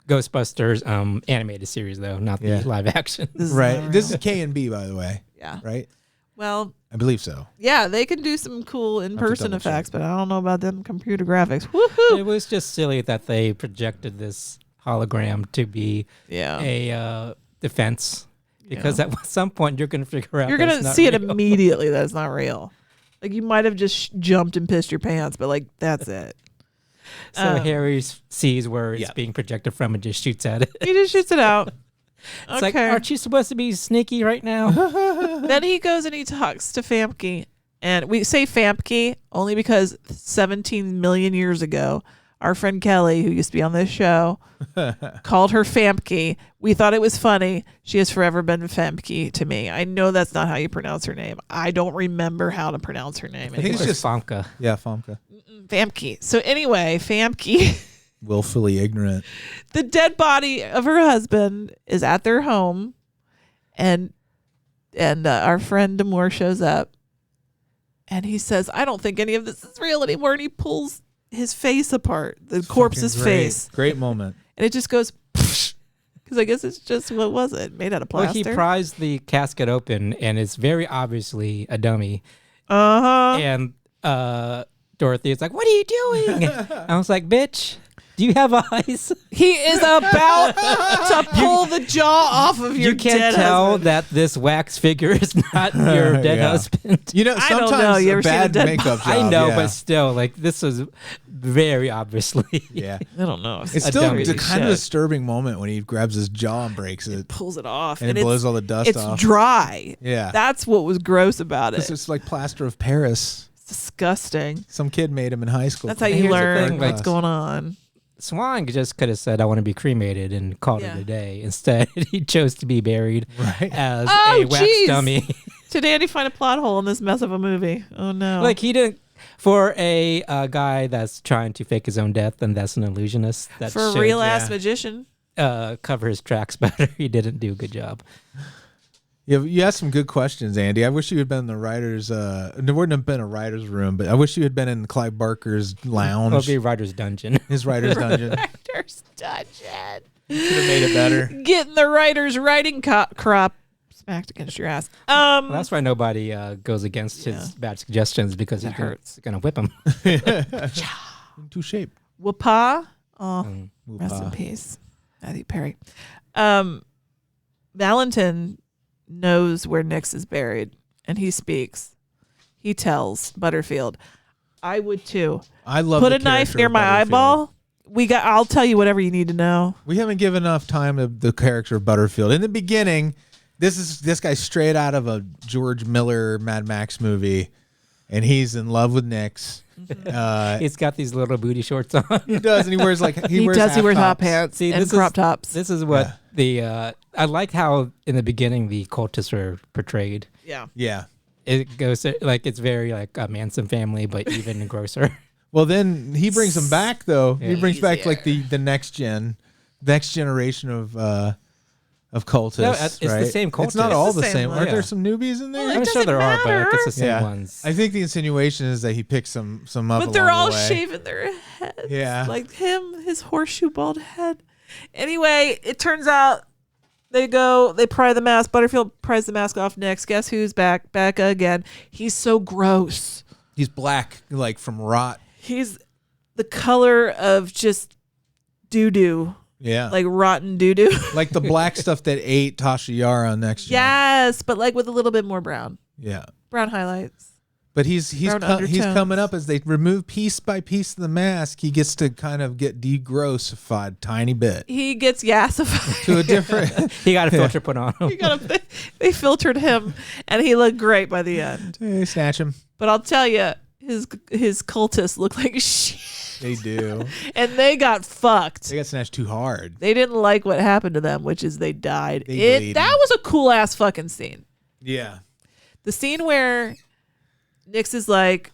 Ghostbusters animated series though, not the
Yeah.
live action.
This is
Right.
not
This
real.
is K and B, by the way.
Yeah.
Right?
Well,
I believe so.
yeah, they can do some cool in-person
double check.
effects, but I don't know about them computer graphics. Woohoo!
It was just silly that they projected this hologram to be
Yeah.
a defense, because at some point you're going to figure out
You're
that
going
it's
to
not
see it
real.
immediately that it's not real. Like, you might have just jumped and pissed your pants, but, like, that's it.
So
Um,
Harry sees where it's
Yeah.
being projected from and just shoots at it.
He just shoots it out.
It's like,
Okay.
aren't you supposed to be sneaky right now?
Then he goes and he talks to Famke. And we say Famke only because 17 million years ago, our friend Kelley, who used to be on this show, called her Famke. We thought it was funny. She has forever been Famke to me. I know that's not how you pronounce her name. I don't remember how to pronounce her name.
I think
He's
it's
just-
just Funke.
Yeah, Famke.
Famke. So anyway, Famke,
Willfully ignorant.
the dead body of her husband is at their home, and our friend Damore shows up, and he says, "I don't think any of this is real anymore." And he pulls his face apart, the corpse's
Fucking great.
face,
Great moment.
and it just goes. Because I guess it's just, what was it? Made out of
Well,
plaster.
he pries the casket open, and it's very obviously a dummy.
Uh-huh.
And Dorothy is like, "What are you doing?" I was like, "Bitch, do you have eyes?"
He is about to pull the jaw off of your
You can't
dead
tell
husband.
that this wax figure is not your dead
Yeah.
husband.
You know,
I don't
sometimes
know. You
a
ever seen a
bad
dead
makeup job.
I know,
yeah.
but still, like, this was very obviously.
yeah.
I don't know.
It's
A
still
dummy.
a kind of
Shit.
disturbing moment when he grabs his jaw and breaks it,
Pulls it off.
and it
it's-
blows all the dust
it's
off.
dry.
Yeah.
That's what was gross about it.
It's just like plaster of Paris.
It's disgusting.
Some kid made him in high school.
That's how
Here's
you
the
learn
thing,
what's
like-
going on.
Swan just could have said, "I want to be cremated," and called
Yeah.
it a day. Instead, he chose to be buried
Right.
as
Oh,
a wax
jeez.
dummy.
Did Andy find a plot hole in this mess of a movie? Oh no!
Like, he didn't. For a guy that's trying to fake his own death, and that's an illusionist, that
for a
should
real ass
yeah.
magician.
cover his tracks better. He didn't do a good job.
You asked some good questions, Andy. I wish you had been in the writers. There wouldn't have been a writers room, but I wish you had been in Clive Barker's lounge,
It'll be Writer's Dungeon.
his writers dungeon.
Writer's dungeon.
Could have made it better.
Getting the writer's writing crop smacked against your ass.
Well, that's why nobody goes against his bad suggestions, because
That
hurts. Gonna whip him.
Into shape.
Wapa. Oh,
Mm.
rest in
Whoop-ah.
peace, Matthew Perry. Valentin knows where Nix is buried, and he speaks. He tells Butterfield, "I would too.
I love
Put
the
a knife
character
near
of
my
Butterfield.
eyeball. I'll tell you whatever you need to know."
We haven't given enough time to the character of Butterfield. In the beginning, this guy's straight out of a George Miller Mad Max movie, and he's in love with Nix.
He's got these little booty shorts on.
He does, and he wears
He wears hot
half-tops.
pants
See,
and
this
crop
is-
tops.
This is what I like how in the beginning the cultists are portrayed.
Yeah.
Yeah.
Mm-hmm.
Uh,
It goes like it's very like a Manson family, but even grosser.
Well, then he brings them back though. He
Yeah.
brings back like the next generation of cultists.
No, it's the
right?
same
It's not
cultists.
all
It's the
the
same
same.
one.
Aren't there
Yeah.
some newbies in there?
Well,
I'm
It
sure there are,
doesn't
but it's the same
Yeah.
ones.
I think the insinuation is that he picks some up.
But they're
along
all
the way.
shaving their heads.
Yeah.
Like him, his horseshoe bald head. Anyway, it turns out they pry the mask. Butterfield pries the mask off next. Guess who's back? Back again. He's so gross.
He's black, like from rot.
He's the color of just doo-doo.
Yeah.
Like rotten doo-doo.
Like the black stuff that ate Tasha Yar on Next Gen.
Yes, but like with a little bit more brown.
Yeah.
Brown highlights.
But he's
undertones.
coming up as they remove piece by piece the mask. He gets to kind of get degrossified tiny bit
He gets yassified.
to a different.
He got a filter put on him.
They filtered him, and he looked great by the end.
They snatch him.
But I'll tell you, his cultists look like shit.
They do.
And they got fucked.
They got snatched too hard.
They didn't like what happened to them, which is they died.
They bleed.
That was a cool ass fucking scene.
Yeah.
The scene where Nix is like,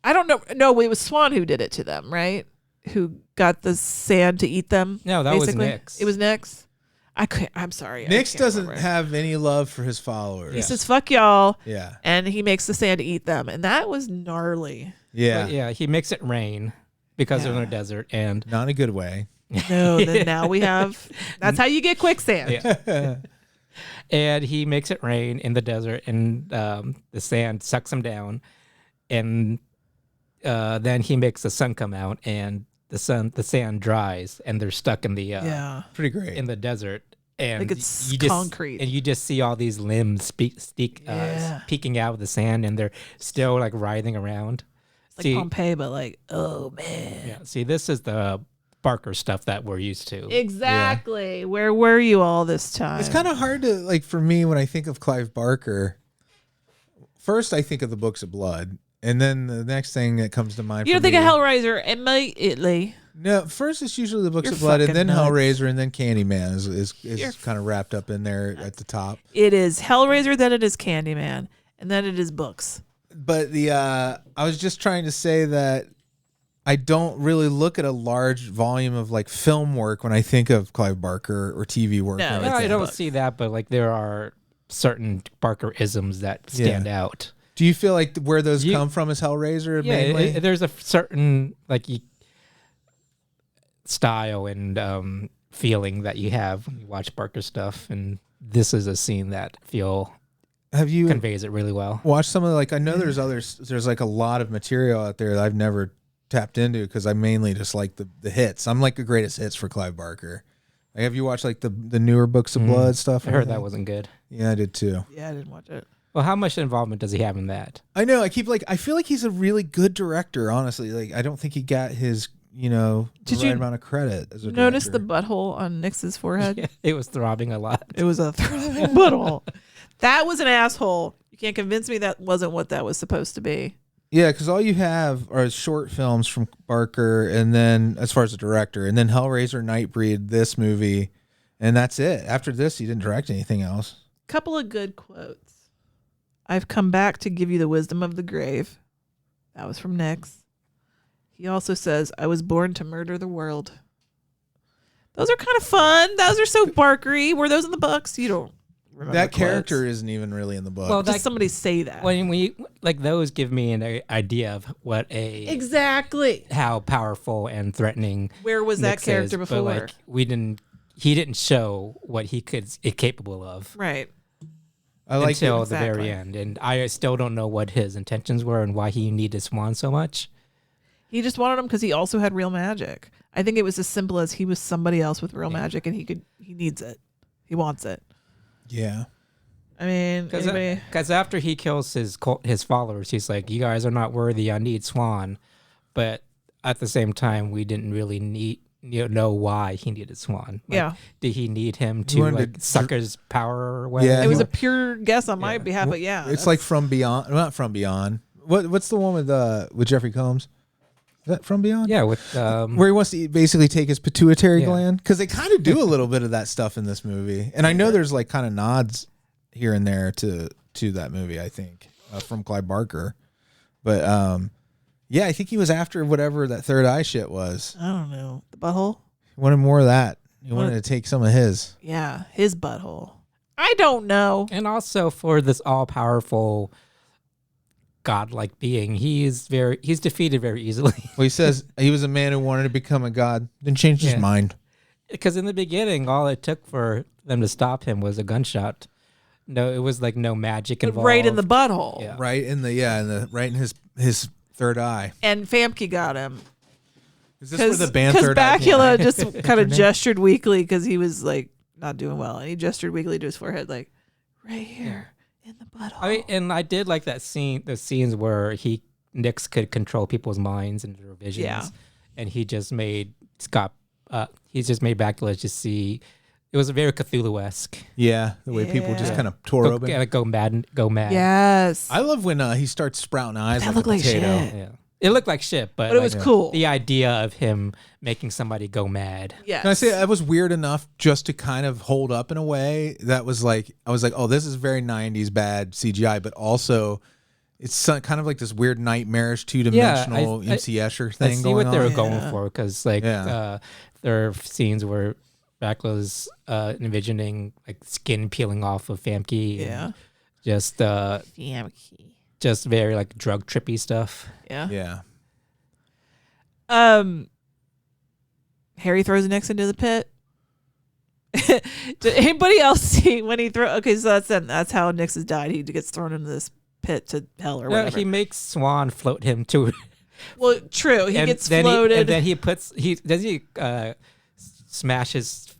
I don't know. No, it was Swan who did it to them, right? Who got the sand to eat them?
No, that was Nix.
It was Nix. I'm sorry.
Nix doesn't have any love for his followers.
He says, fuck y'all.
Yeah.
And he makes the sand to eat them. And that was gnarly.
Yeah.
But yeah, he makes it rain because they're in a desert, and
Not in a good way.
No, then now we have, that's how you get quicksand.
yeah. And he makes it rain in the desert, and the sand sucks him down, and then he makes the sun come out, and the sand dries, and they're stuck in the
Pretty great.
in the desert, and
Like it's
you just,
concrete.
and you just see all these limbs peeking out of the sand, and they're still like writhing around.
Like Pompeii, but like, oh man.
Yeah, see, this is the Barker stuff that we're used to.
Exactly. Where were you all this time?
It's kind of hard to, like, for me, when I think of Clive Barker, first I think of the Books of Blood, and then the next thing that comes to mind
You
for
don't think
me,
of Hellraiser immediately.
No, first it's usually the Books
You're
of Blood, and
fucking
then
nuts.
Hellraiser, and then Candyman is kind of wrapped up in there at the top.
It is Hellraiser, then it is Candyman, and then it is books.
But I was just trying to say that I don't really look at a large volume of like film work when I think of Clive Barker or TV work.
No,
or
it's
No, I
anything.
don't
books.
see that, but like there are certain Barker-isms that stand out.
Do you feel like where those come from is Hellraiser mainly?
There's a certain like style and feeling that you have when you watch Barker stuff, and this is a scene that
Have you
conveys it really well.
watched some of I know there's like a lot of material out there that I've never tapped into because I mainly just like the hits. I'm like the greatest hits for Clive Barker. Like, have you watched like the newer Books of Blood stuff?
I heard that wasn't good.
Yeah, I did too.
Yeah, I didn't watch it.
Well, how much involvement does he have in that?
I know. I feel like he's a really good director. Honestly, like I don't think he got his
Did
right
you
amount of credit as a
Notice
director.
the butthole on Nix's forehead?
It was throbbing a lot.
It was a throwing butthole. That was an asshole. You can't convince me that wasn't what that was supposed to be.
Yeah, because all you have are short films from Barker, and then as far as the director, and then Hellraiser, Nightbreed, this movie, and that's it. After this, he didn't direct anything else.
Couple of good quotes. I've come back to give you the wisdom of the grave. That was from Nix. He also says, I was born to murder the world. Those are kind of fun. Those are so Barkery. Were those in the books? You don't remember
That
quotes.
character isn't even really in the book.
Well,
Does somebody say that?
When we like those, give me an idea of what
Exactly.
how powerful and threatening.
Where was that
Nix
character
is,
before?
But like he didn't show what he is capable of.
Right.
I like
until
it.
the very end, and I still don't know what his intentions were and why he needed Swan so much.
He just wanted him because he also had real magic. I think it was as simple as he was somebody else with real magic, and he needs it. He wants it.
Yeah.
I mean, anybody...
Because after he kills his followers, he's like, "You guys are not worthy. I need Swan," but at the same time, we didn't really know why he needed Swan. Like,
Yeah.
Did he need him
He
to
wanted
like
to
suck his power away?
Yeah,
it was a pure guess on my behalf, but yeah,
It's like From Beyond. Not From Beyond. What's the one with Jeffrey Combs? Is that From Beyond?
Yeah, with
Where he wants to basically take his pituitary
Yeah.
gland, because they kind of do a little bit of that stuff in this movie, and I know there's like kind of nods here and there to that movie. I think from Clive Barker, but yeah, I think he was after whatever that third eye shit was.
I don't know, the butthole.
He wanted more of that. He wanted to take some of his.
Yeah, his butthole. I don't know.
and also for this all-powerful godlike being, he's defeated very easily.
Well, he says he was a man who wanted to become a god, then changed his
Yeah.
mind.
Because in the beginning, all it took for them to stop him was a gunshot. No, it was like no magic involved.
Right in the butthole.
Yeah.
Right in his third eye.
And Famke got him.
Is this where the
Because
third eye
Bakula
came?
just kind of gestured weakly because he was like not doing well, and he gestured weakly to his forehead, like right here in the butthole.
I mean, and I did like that scene, the scenes where Nix could control people's minds and their visions.
Yeah.
And he just made Bakula just see. It was very Cthulhu-esque.
Yeah, the way people just kind of tore open.
Go mad.
Yes.
I love when he starts sprouting eyes
That
like a
looked like
potato.
shit.
Yeah. It looked like shit, but
But it was cool.
The idea of him making somebody go mad.
Yes.
Can I say that was weird enough just to kind of hold up in a way that was like, I was like, oh, this is very 90s bad CGI, but also it's kind of like this weird nightmarish two-dimensional MC Escher thing
I see
going
what
on.
they were going for, because there are scenes where Bakula's envisioning like skin peeling off of Famke.
Yeah.
Just
Famke.
just very like drug trippy stuff.
Yeah. Harry throws Nix into the pit. Did anybody else see when he throw? Okay, so that's how Nix has died. He gets thrown into this pit to hell or whatever.
He makes Swan float him to.
Well, true. He gets floated.
And then he smash his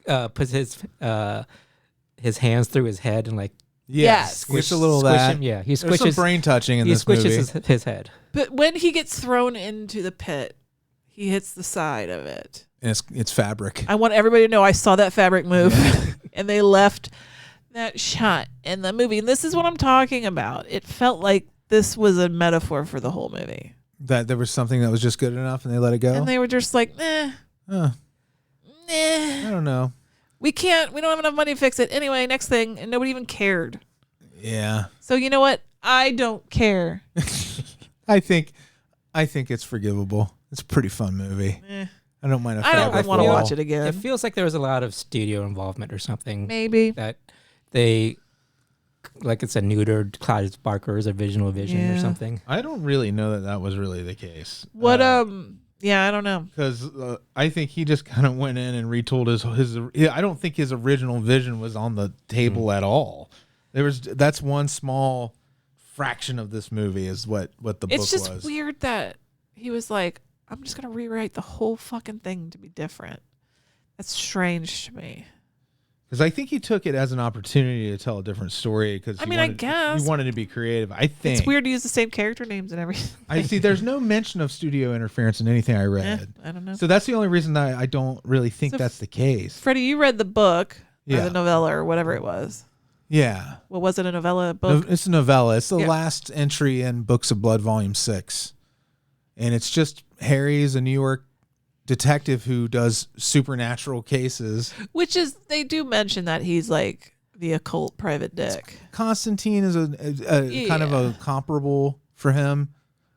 puts his hands through his head and like.
Yes.
Squish a little of
squish
that.
Him, yeah, he
There's
squishes.
some brain touching in this movie.
He squishes his head.
But when he gets thrown into the pit, he hits the side of it.
And it's fabric.
I want everybody to know I saw that fabric move, and they left that shot in the movie. And this is what I'm talking about. It felt like this was a metaphor for the whole movie.
That there was something that was just good enough and they let it go?
And they were just like, I
don't know.
we don't have enough money to fix it. Anyway, next thing. And nobody even cared.
Yeah.
So you know what? I don't care.
I think it's forgivable. It's a pretty fun movie. I don't mind a
I
fabric
don't want to
wall.
watch it again.
It feels like there was a lot of studio involvement or something.
Maybe.
That they, like it's a neutered Clive Barker's original vision or something.
I don't really know that was really the case.
What yeah, I don't know.
Because I think he just kind of went in and retold his. I don't think his original vision was on the table at all. That's one small fraction of this movie is what the book was.
It's just weird that he was like, I'm just gonna rewrite the whole fucking thing to be different. That's strange to me.
Because I think he took it as an opportunity to tell a different story. Because
I guess
he wanted to be creative. I think
it's weird to use the same character names and everything.
I see. There's no mention of studio interference in anything I read.
I don't know.
So that's the only reason that I don't really think that's the case.
Freddie, you read the book or
Yeah.
the novella or whatever it was.
Yeah.
What was it? A novella book?
It's a novella. It's the last entry in Books of Blood, Volume 6. And it's just Harry's a New York detective who does supernatural cases.
Which is, they do mention that he's like the occult private dick.
Constantine is a kind of a comparable for him.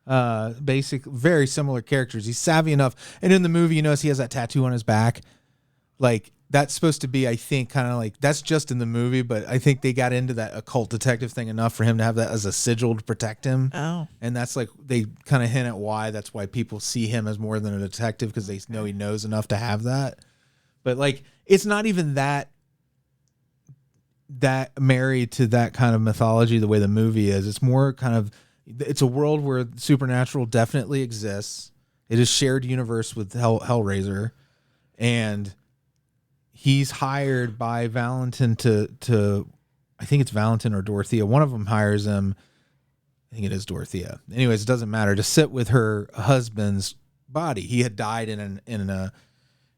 Very similar characters. He's savvy enough. And in the movie, you notice he has that tattoo on his back. Like, that's supposed to be, I think, kind of like, that's just in the movie, but I think they got into that occult detective thing enough for him to have that as a sigil to protect him.
Oh.
And that's like, they kind of hint at why that's why people see him as more than a detective, because they know he knows enough to have that. But like, it's not even that married to that kind of mythology the way the movie is. It's more kind of, it's a world where supernatural definitely exists. It is shared universe with Hellraiser, and he's hired by Valentin to I think it's Valentin or Dorothea. One of them hires him. I think it is Dorothea. Anyways, it doesn't matter, to sit with her husband's body. He had died in an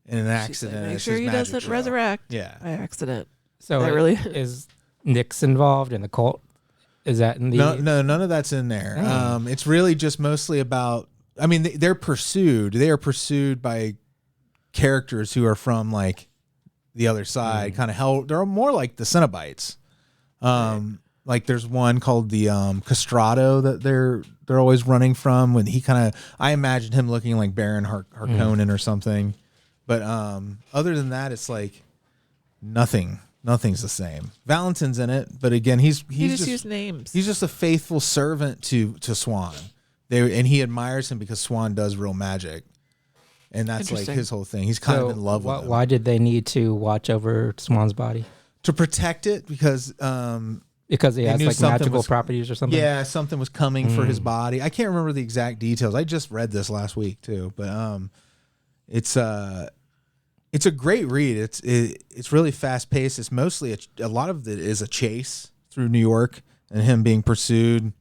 accident.
Make
It's
sure
his
he
magic
doesn't
show.
resurrect
Yeah.
by accident.
So
That really
is Nix involved in the cult? Is that in the
No, none of that's in there. It's really just mostly about, I mean, they're pursued. They are pursued by characters who are from like the other side, kind of hell. They're more like the Cenobites. Like there's one called the Castrato that they're always running from. When he kind of, I imagine him looking like Baron Harkonnen or something. But other than that, it's like nothing's the same. Valentin's in it, but again, he's
just used names.
He's just a faithful servant to Swan. And he admires him because Swan does real magic. And that's like his whole thing. He's kind of in love with him.
Why did they need to watch over Swan's body?
To protect it, because
Because he has
knew
like
something
magical
was-
properties or something.
Yeah, something was coming for his body. I can't remember the exact details. I just read this last week too, but it's a great read. It's really fast paced. It's mostly a lot of it is a chase through New York and him being pursued.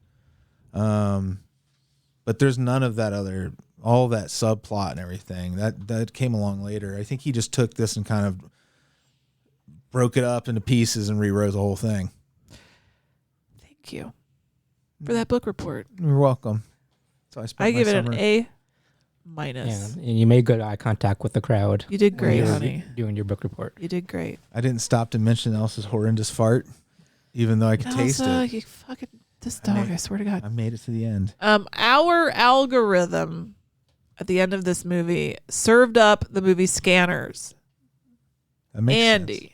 But there's none of that all that subplot and everything that came along later. I think he just took this and kind of broke it up into pieces and rewrote the whole thing.
Thank you for that book report.
You're welcome. So
I give it
summer.
an A-.
Yeah,
And
and you made good eye contact with the crowd.
you did great,
when you were
honey.
Doing your book report.
You did great.
I didn't stop to mention Elsa's horrendous fart, even though I could taste
Elsa,
it.
you fucking this dog! I swear to God.
I made it to the end.
Our algorithm at the end of this movie served up the movie Scanners.
That makes
Andy,
sense.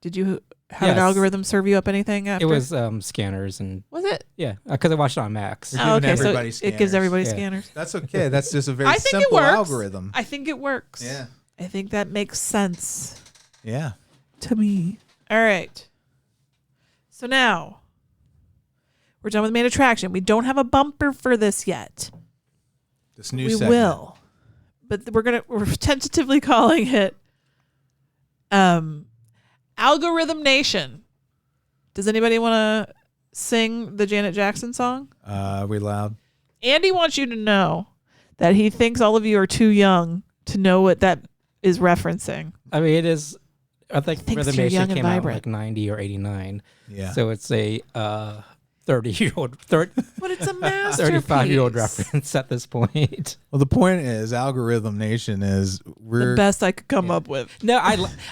did you have an
Yes.
algorithm serve you up anything after?
It was Scanners and
Was it?
yeah, because I watched it on Max.
We're
Oh,
giving
okay, so
everybody
it gives
scanners.
everybody
Yeah.
scanners.
That's okay. That's just a very
I think it
simple
works.
algorithm.
I think it works.
Yeah.
I think that makes sense
Yeah.
to me. All right. So now we're done with the main attraction. We don't have a bumper for this yet.
This new
We
segment.
will, but we're tentatively calling it Algorithm Nation. Does anybody want to sing the Janet Jackson song?
Are we loud?
Andy wants you to know that he thinks all of you are too young to know what that is referencing.
I mean, it is. I think
Thinks
Rhythm
you're
Nation
young and
came out in
vibrant.
like 90 or 89.
Yeah.
So it's a 30-year-old,
But it's a masterpiece.
35-year-old reference at this point.
Well, the point is, Algorithm Nation is
The best I could come up with.
No,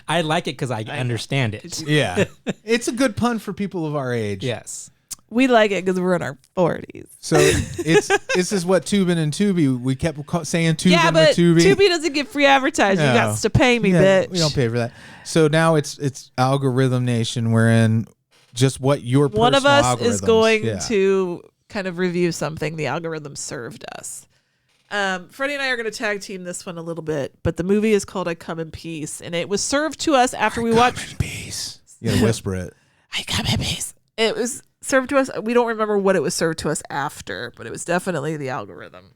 I like it because I understand it.
Yeah. It's a good pun for people of our age.
Yes.
We like it because we're in our 40s.
So this is what Tubin and Tubi. We kept saying Tubin
Yeah, but
or Tubi.
Tubi doesn't get free advertising. You
No.
got to pay me,
Yeah,
bitch.
We don't pay for that. So now it's Algorithm Nation. We're in just what your
One of
personal
us is
algorithms-
going
yeah.
to kind of review something the algorithm served us. Freddie and I are going to tag team this one a little bit, but the movie is called I Come in Peace, and it was served to us after we watched.
Peace. You gotta whisper it.
I Come in Peace. It was served to us. We don't remember what it was served to us after, but it was definitely the algorithm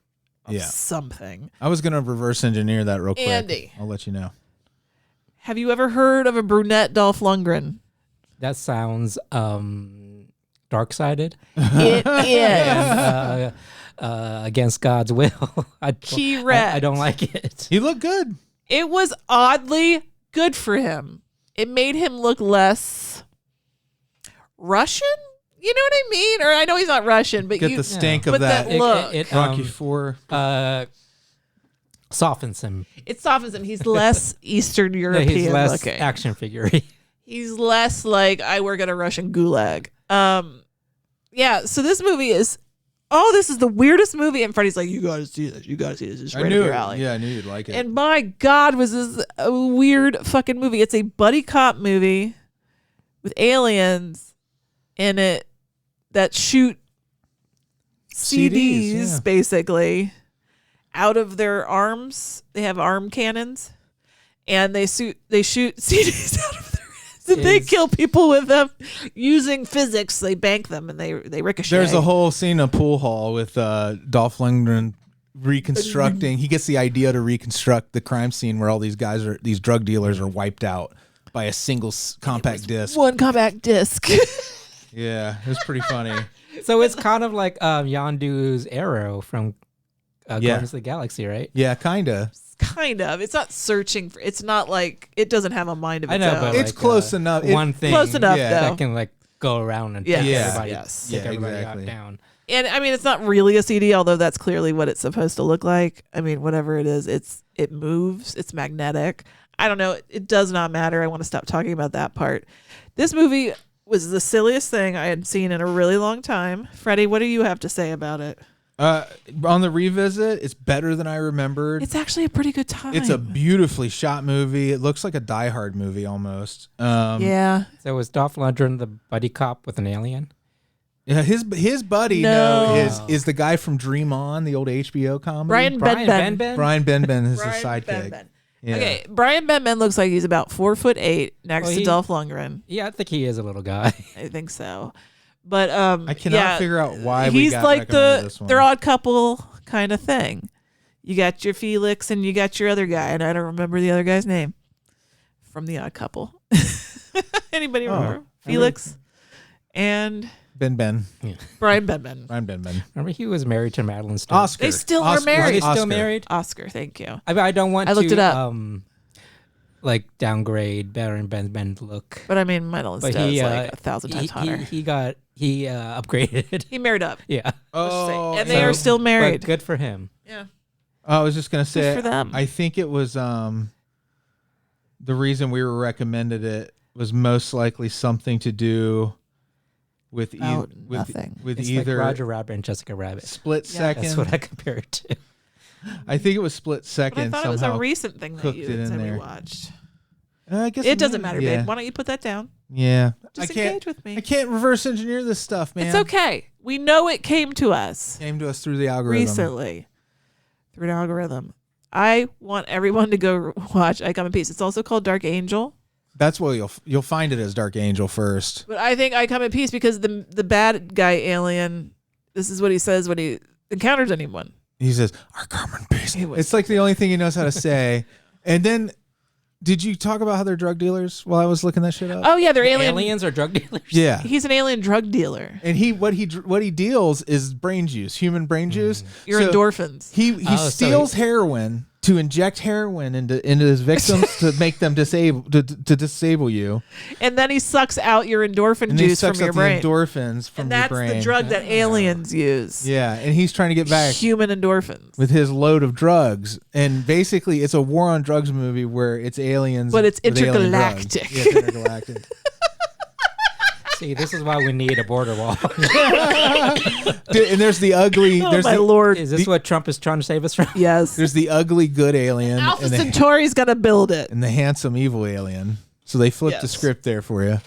of
Yeah.
something.
I was gonna reverse engineer that real quick.
Andy.
I'll let you know.
Have you ever heard of a brunette Dolph Lundgren?
That sounds dark-sided.
It is.
Against God's will.
Correct.
I don't like it.
He looked good.
It was oddly good for him. It made him look less Russian. You know what I mean? Or I know he's not Russian, but
Get the stink of
but
that.
that look.
Rocky Four.
Softens him.
It softens him. He's less Eastern
No,
European
he's less
looking.
action figure.
He's less like I work at a Russian gulag. Yeah. So this movie is. Oh, this is the weirdest movie. And Freddie's like, you got to see this. You got to see this. It's right up your alley.
Yeah, I knew you'd like it.
And my God, was this a weird fucking movie. It's a buddy cop movie with aliens in it that shoot CDs,
yeah.
basically out of their arms. They have arm cannons, and they shoot CDs out of their hands, and they kill people with them using physics. They bank them and they ricochet.
There's a whole scene in a pool hall with Dolph Lundgren reconstructing. He gets the idea to reconstruct the crime scene where all these drug dealers are wiped out by a single compact disc.
one compact disc.
Yeah, it was pretty funny.
So it's kind of like Yondu's arrow from Guardians of the Galaxy, right?
Yeah, kinda.
Kind of. It's not searching for. It's not like it doesn't have a mind of
I
its
know,
own.
but
It's
like,
close enough.
One thing,
Close enough,
yeah,
though.
that can like go around and
Yes.
take
Yeah.
everybody,
Yes.
take
Yeah,
everybody
exactly.
down.
And I mean, it's not really a CD, although that's clearly what it's supposed to look like. I mean, whatever it is, it moves. It's magnetic. I don't know. It does not matter. I want to stop talking about that part. This movie was the silliest thing I had seen in a really long time. Freddie, what do you have to say about it?
On the revisit, it's better than I remembered.
It's actually a pretty good time.
It's a beautifully shot movie. It looks like a Die Hard movie almost.
Yeah.
So was Dolph Lundgren the buddy cop with an alien?
Yeah, his buddy
No.
is the guy from Dream On, the old HBO comedy.
Brian Benben.
Brian Benben is his
Brian
sidekick.
Benben.
Yeah.
Okay, Brian Benben looks like he's about 4'8" next
Well,
to
he-
Dolph Lundgren.
Yeah, I think he is a little guy.
I think so. But
I cannot figure out why we
he's
got
like
recommended this one.
they're odd couple kind of thing. You got your Felix and you got your other guy, and I don't remember the other guy's name from the Odd Couple. Anybody remember Felix and
Ben.
Brian Benben?
Brian Ben.
Remember, he was married to Madeline Stewart.
Oscar.
They still are
Oscar.
married.
Are they still
Oscar.
married?
Oscar, thank you.
I don't want
I
to
looked it up.
like downgrade Baron Ben look.
But I mean, Madeline
But
Stowe
he
is like 1,000 times hotter.
He upgraded.
He married up.
Yeah.
Oh,
And they are still married.
But good for him.
Yeah.
I was just gonna say,
for them.
I think it was the reason we were recommended it was most likely something to do with
About nothing.
with
It's
either
like Roger Rabbit and Jessica Rabbit.
split second.
That's what I compare it to.
I think it was split
But I
second.
thought it was
somehow
a recent thing that
cooked
you
it in
said we
there.
watched.
I guess
It doesn't matter,
yeah.
babe. Why don't you put that down?
Yeah,
Just
I can't.
engage with me.
I can't reverse engineer this stuff, man.
It's okay. We know it came to us
Came to us through the algorithm.
recently through an algorithm. I want everyone to go watch I Come in Peace. It's also called Dark Angel.
That's what you'll find it as Dark Angel first.
But I think I Come in Peace because the bad guy alien, this is what he says when he encounters anyone.
He says, "I come in peace."
It was-
It's like the only thing he knows how to say. And then, did you talk about how they're drug dealers while I was looking that shit up?
Oh yeah, they're alien.
Aliens or drug dealers?
Yeah.
He's an alien drug dealer.
And what he deals is brain juice, human brain juice.
Your
So
endorphins.
He
Oh,
steals heroin to inject heroin into his victims to make them to disable you.
And then he sucks out your endorphin
And he
juice
sucks
from your
out
brain.
the endorphins from
And
your
that's
brain.
the drug that aliens use.
Yeah, and he's trying to get back
Human endorphins.
with his load of drugs. And basically, it's a war on drugs movie where it's aliens.
But it's
with alien drugs.
intergalactic.
Yeah, it's intergalactic.
See, this is why we need a border wall.
Dude, and there's the ugly.
Oh
There's
my
the,
lord.
Is this what Trump is trying to save us from?
Yes.
there's the ugly good alien
Alpha
and the,
Centauri's gonna build it.
and the handsome evil alien. So they flipped the
Yes.
script there for you.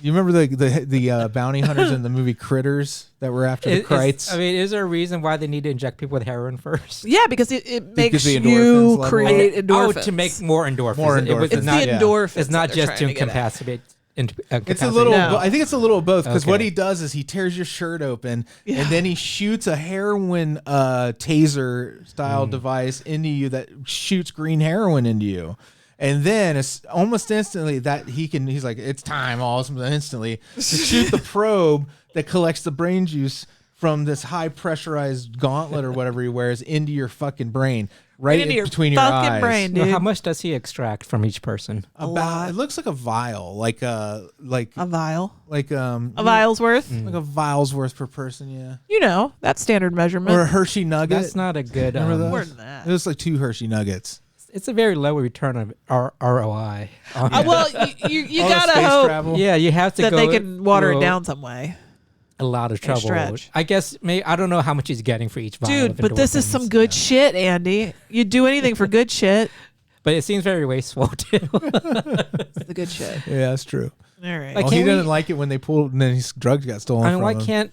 You remember the bounty hunters in the movie Critters that were after the Kreitz?
Is there a reason why they need to inject people with heroin first?
Yeah, because it makes
the endorphins
you
level
create endorphins.
Oh, to make more endorphins.
More endorphins.
It's
It's
the
not,
yeah.
endorphins.
it's not
that they're
just
trying
to
get at.
incapacitate.
It's a little.
No.
I think it's a little of both because
Okay.
what he does is he tears your shirt open
Yeah.
and then he shoots a heroin taser style device into you that shoots green heroin into you. And then it's almost instantly that he's like, it's time almost instantly to shoot the probe that collects the brain juice from this high pressurized gauntlet or whatever he wears into your fucking brain, right
into your
between your
fucking
eyes.
brain,
Well,
dude.
how much does he extract from each person?
About it looks like a vial, like
A vial.
a
A vial's worth.
like a vial's worth per person, yeah.
You know, that's standard memeasurement.
Or a Hershey nugget.
That's not a good.
Remember those?
More than that.
It was like 2 Hershey nuggets.
It's a very low return of ROI.
Well, you
Oh,
gotta
space
hope
travel.
Yeah, you have to
that
go
they can water it
through
down some way.
A lot of trouble.
stretch.
I guess I don't know how much he's getting for each vial.
Dude,
of
but this is
endorphins.
some good shit, Andy. You'd do anything for good shit.
But it seems very wasteful too.
It's the good shit.
Yeah, that's true.
All right.
Like,
Oh, he
can't we-
didn't like it when they pulled and then his drugs got stolen
I mean,
from
why
him.
can't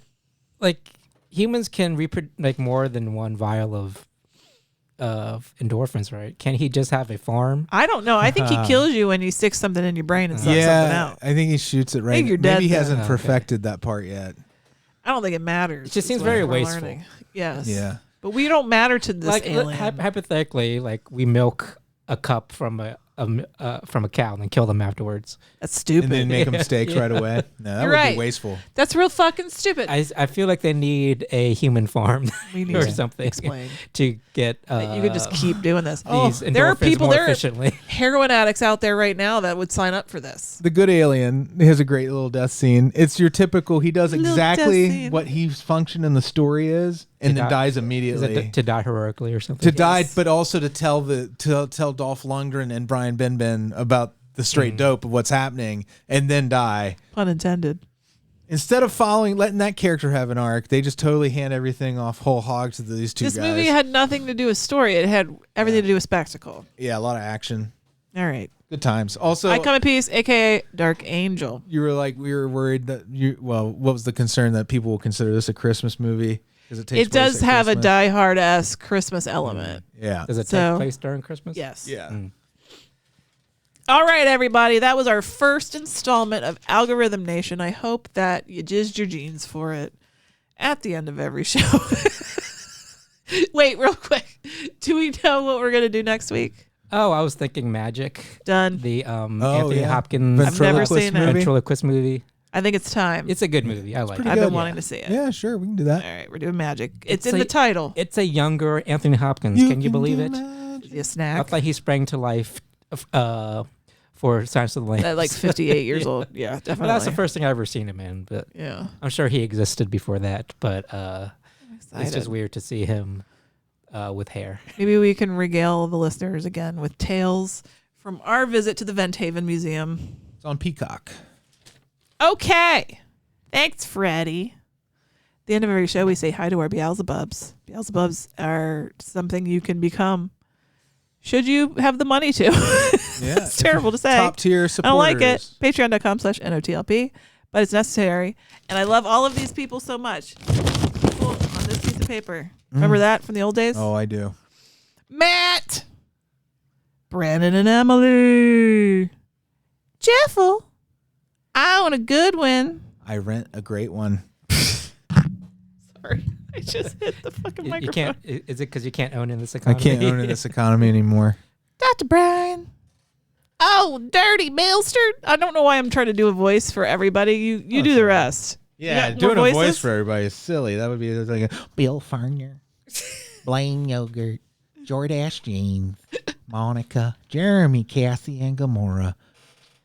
humans can like more than one vial of endorphins, right? Can't he just have a farm?
I don't know. I think he kills you when you stick something in your brain and suck something
Yeah,
out.
I think he shoots it right.
think you're dead
Maybe he
then.
hasn't
Okay.
perfected that part yet.
I don't think it matters.
It just
is
seems
what
very
we're
wasteful.
learning. Yes.
Yeah.
But we don't matter to this
Like
alien.
hypothetically, like we milk a cup from a cow and then kill them afterwards.
That's stupid.
And then make them steaks right away. No, that
You're
would
right.
be wasteful.
That's real fucking stupid.
I feel like they need a human farm
We need
or
to
something
explain.
to get
That you could just keep doing this.
these
there are
endorphins
people
more
there.
efficiently.
Heroin addicts out there right now that would sign up for this.
The good alien has a great little death scene. It's your typical. He does
Little death
exactly
scene.
what his function in the story is, and
To
then
die-
dies
Is
immediately.
it to die heroically or something?
To die,
Yes.
but also to tell Dolph Lundgren and Brian Benben about the straight dope of what's happening, and then die.
Pun intended.
Instead of letting that character have an arc, they just totally hand everything off whole hog to these two
This
guys.
movie had nothing to do with story. It had everything to do with spectacle.
Yeah, a lot of action.
All right.
Good times. Also,
I Come in Peace, a.k.a. Dark Angel.
we were worried that what was the concern that people will consider this a Christmas movie?
It does have a Die Hard-esque Christmas element.
Yeah.
Does it
So-
take place during Christmas?
Yes.
Yeah.
All right, everybody. That was our first installment of Algorithm Nation. I hope that you jizzed your jeans for it at the end of every show. Wait, real quick. Do we know what we're going to do next week?
Oh, I was thinking Magic.
Done.
The Anthony Hopkins
I've never seen it.
ventriloquist movie.
I think it's time.
It's a good movie. I like it.
I've been wanting to see it.
Yeah, sure. We can do
All
that.
right, we're doing Magic. It's in the title.
It's a younger Anthony Hopkins. Can you believe it?
Is he a
I
snack?
thought he sprang to life for Silence of the Lambs.
At like 58 years old. Yeah, definitely.
Well, that's the first thing I've ever seen him in, but
Yeah.
I'm sure he existed before that. But
I'm
it's
excited.
just weird to see him with hair.
Maybe we can regale the listeners again with tales from our visit to the Venthaven Museum.
It's on Peacock.
Okay. Thanks, Freddy. At the end of every show, we say hi to our Beelzebubs. Beelzebubs are something you can become should you have the money to.
Yeah.
It's terrible to say.
Top tier
I
supporters.
don't like it. Patreon.com/NOTLP. But it's necessary. And I love all of these people so much. People on this piece of paper. Remember that from the old days?
Oh, I do.
Matt. Branan and Emily. Jeffel. I own a Goodwin.
I rent a great one.
Sorry. I just hit the fucking
You
microphone.
can't. Is it because you can't own in this
I
economy?
can't own in this economy anymore.
Dr. Brian. Oh, dirty Milster. I don't know why I'm trying to do a voice for everybody. You do the rest.
Yeah,
You got
doing
more
a voice
voices?
for everybody is silly. That would be like a Bill Fahrner, Blayne Yogurt, Jordache Jeans, Monica, Jeremy, Cassie, and Gamora,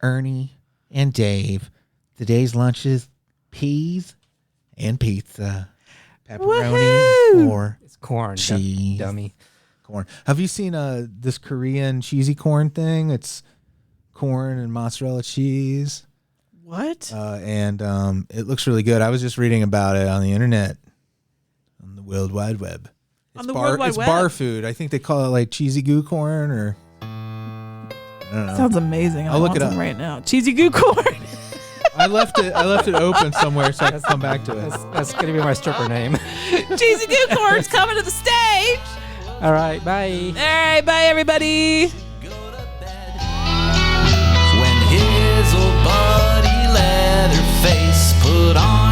Ernie, and Dave. Today's lunches, peas and pizza, pepperoni
Woohoo!
or
It's corn.
cheese.
Dummy.
Corn. Have you seen this Korean cheesy corn thing? It's corn and mozzarella cheese.
What?
And it looks really good. I was just reading about it on the internet, on the World Wide Web.
On the World Wide
it's
Web?
bar food. I think they call it like cheesy goo corn, or I don't know.
Sounds amazing.
I'll look
want
it
some
up.
right now. Cheesy goo corn.
I left it open somewhere so I can come back to it.
That's gonna be my stripper name.
Cheesy goo corn's coming to the stage.
All right. Bye.
All right, bye everybody.
When his old buddy Leatherface put on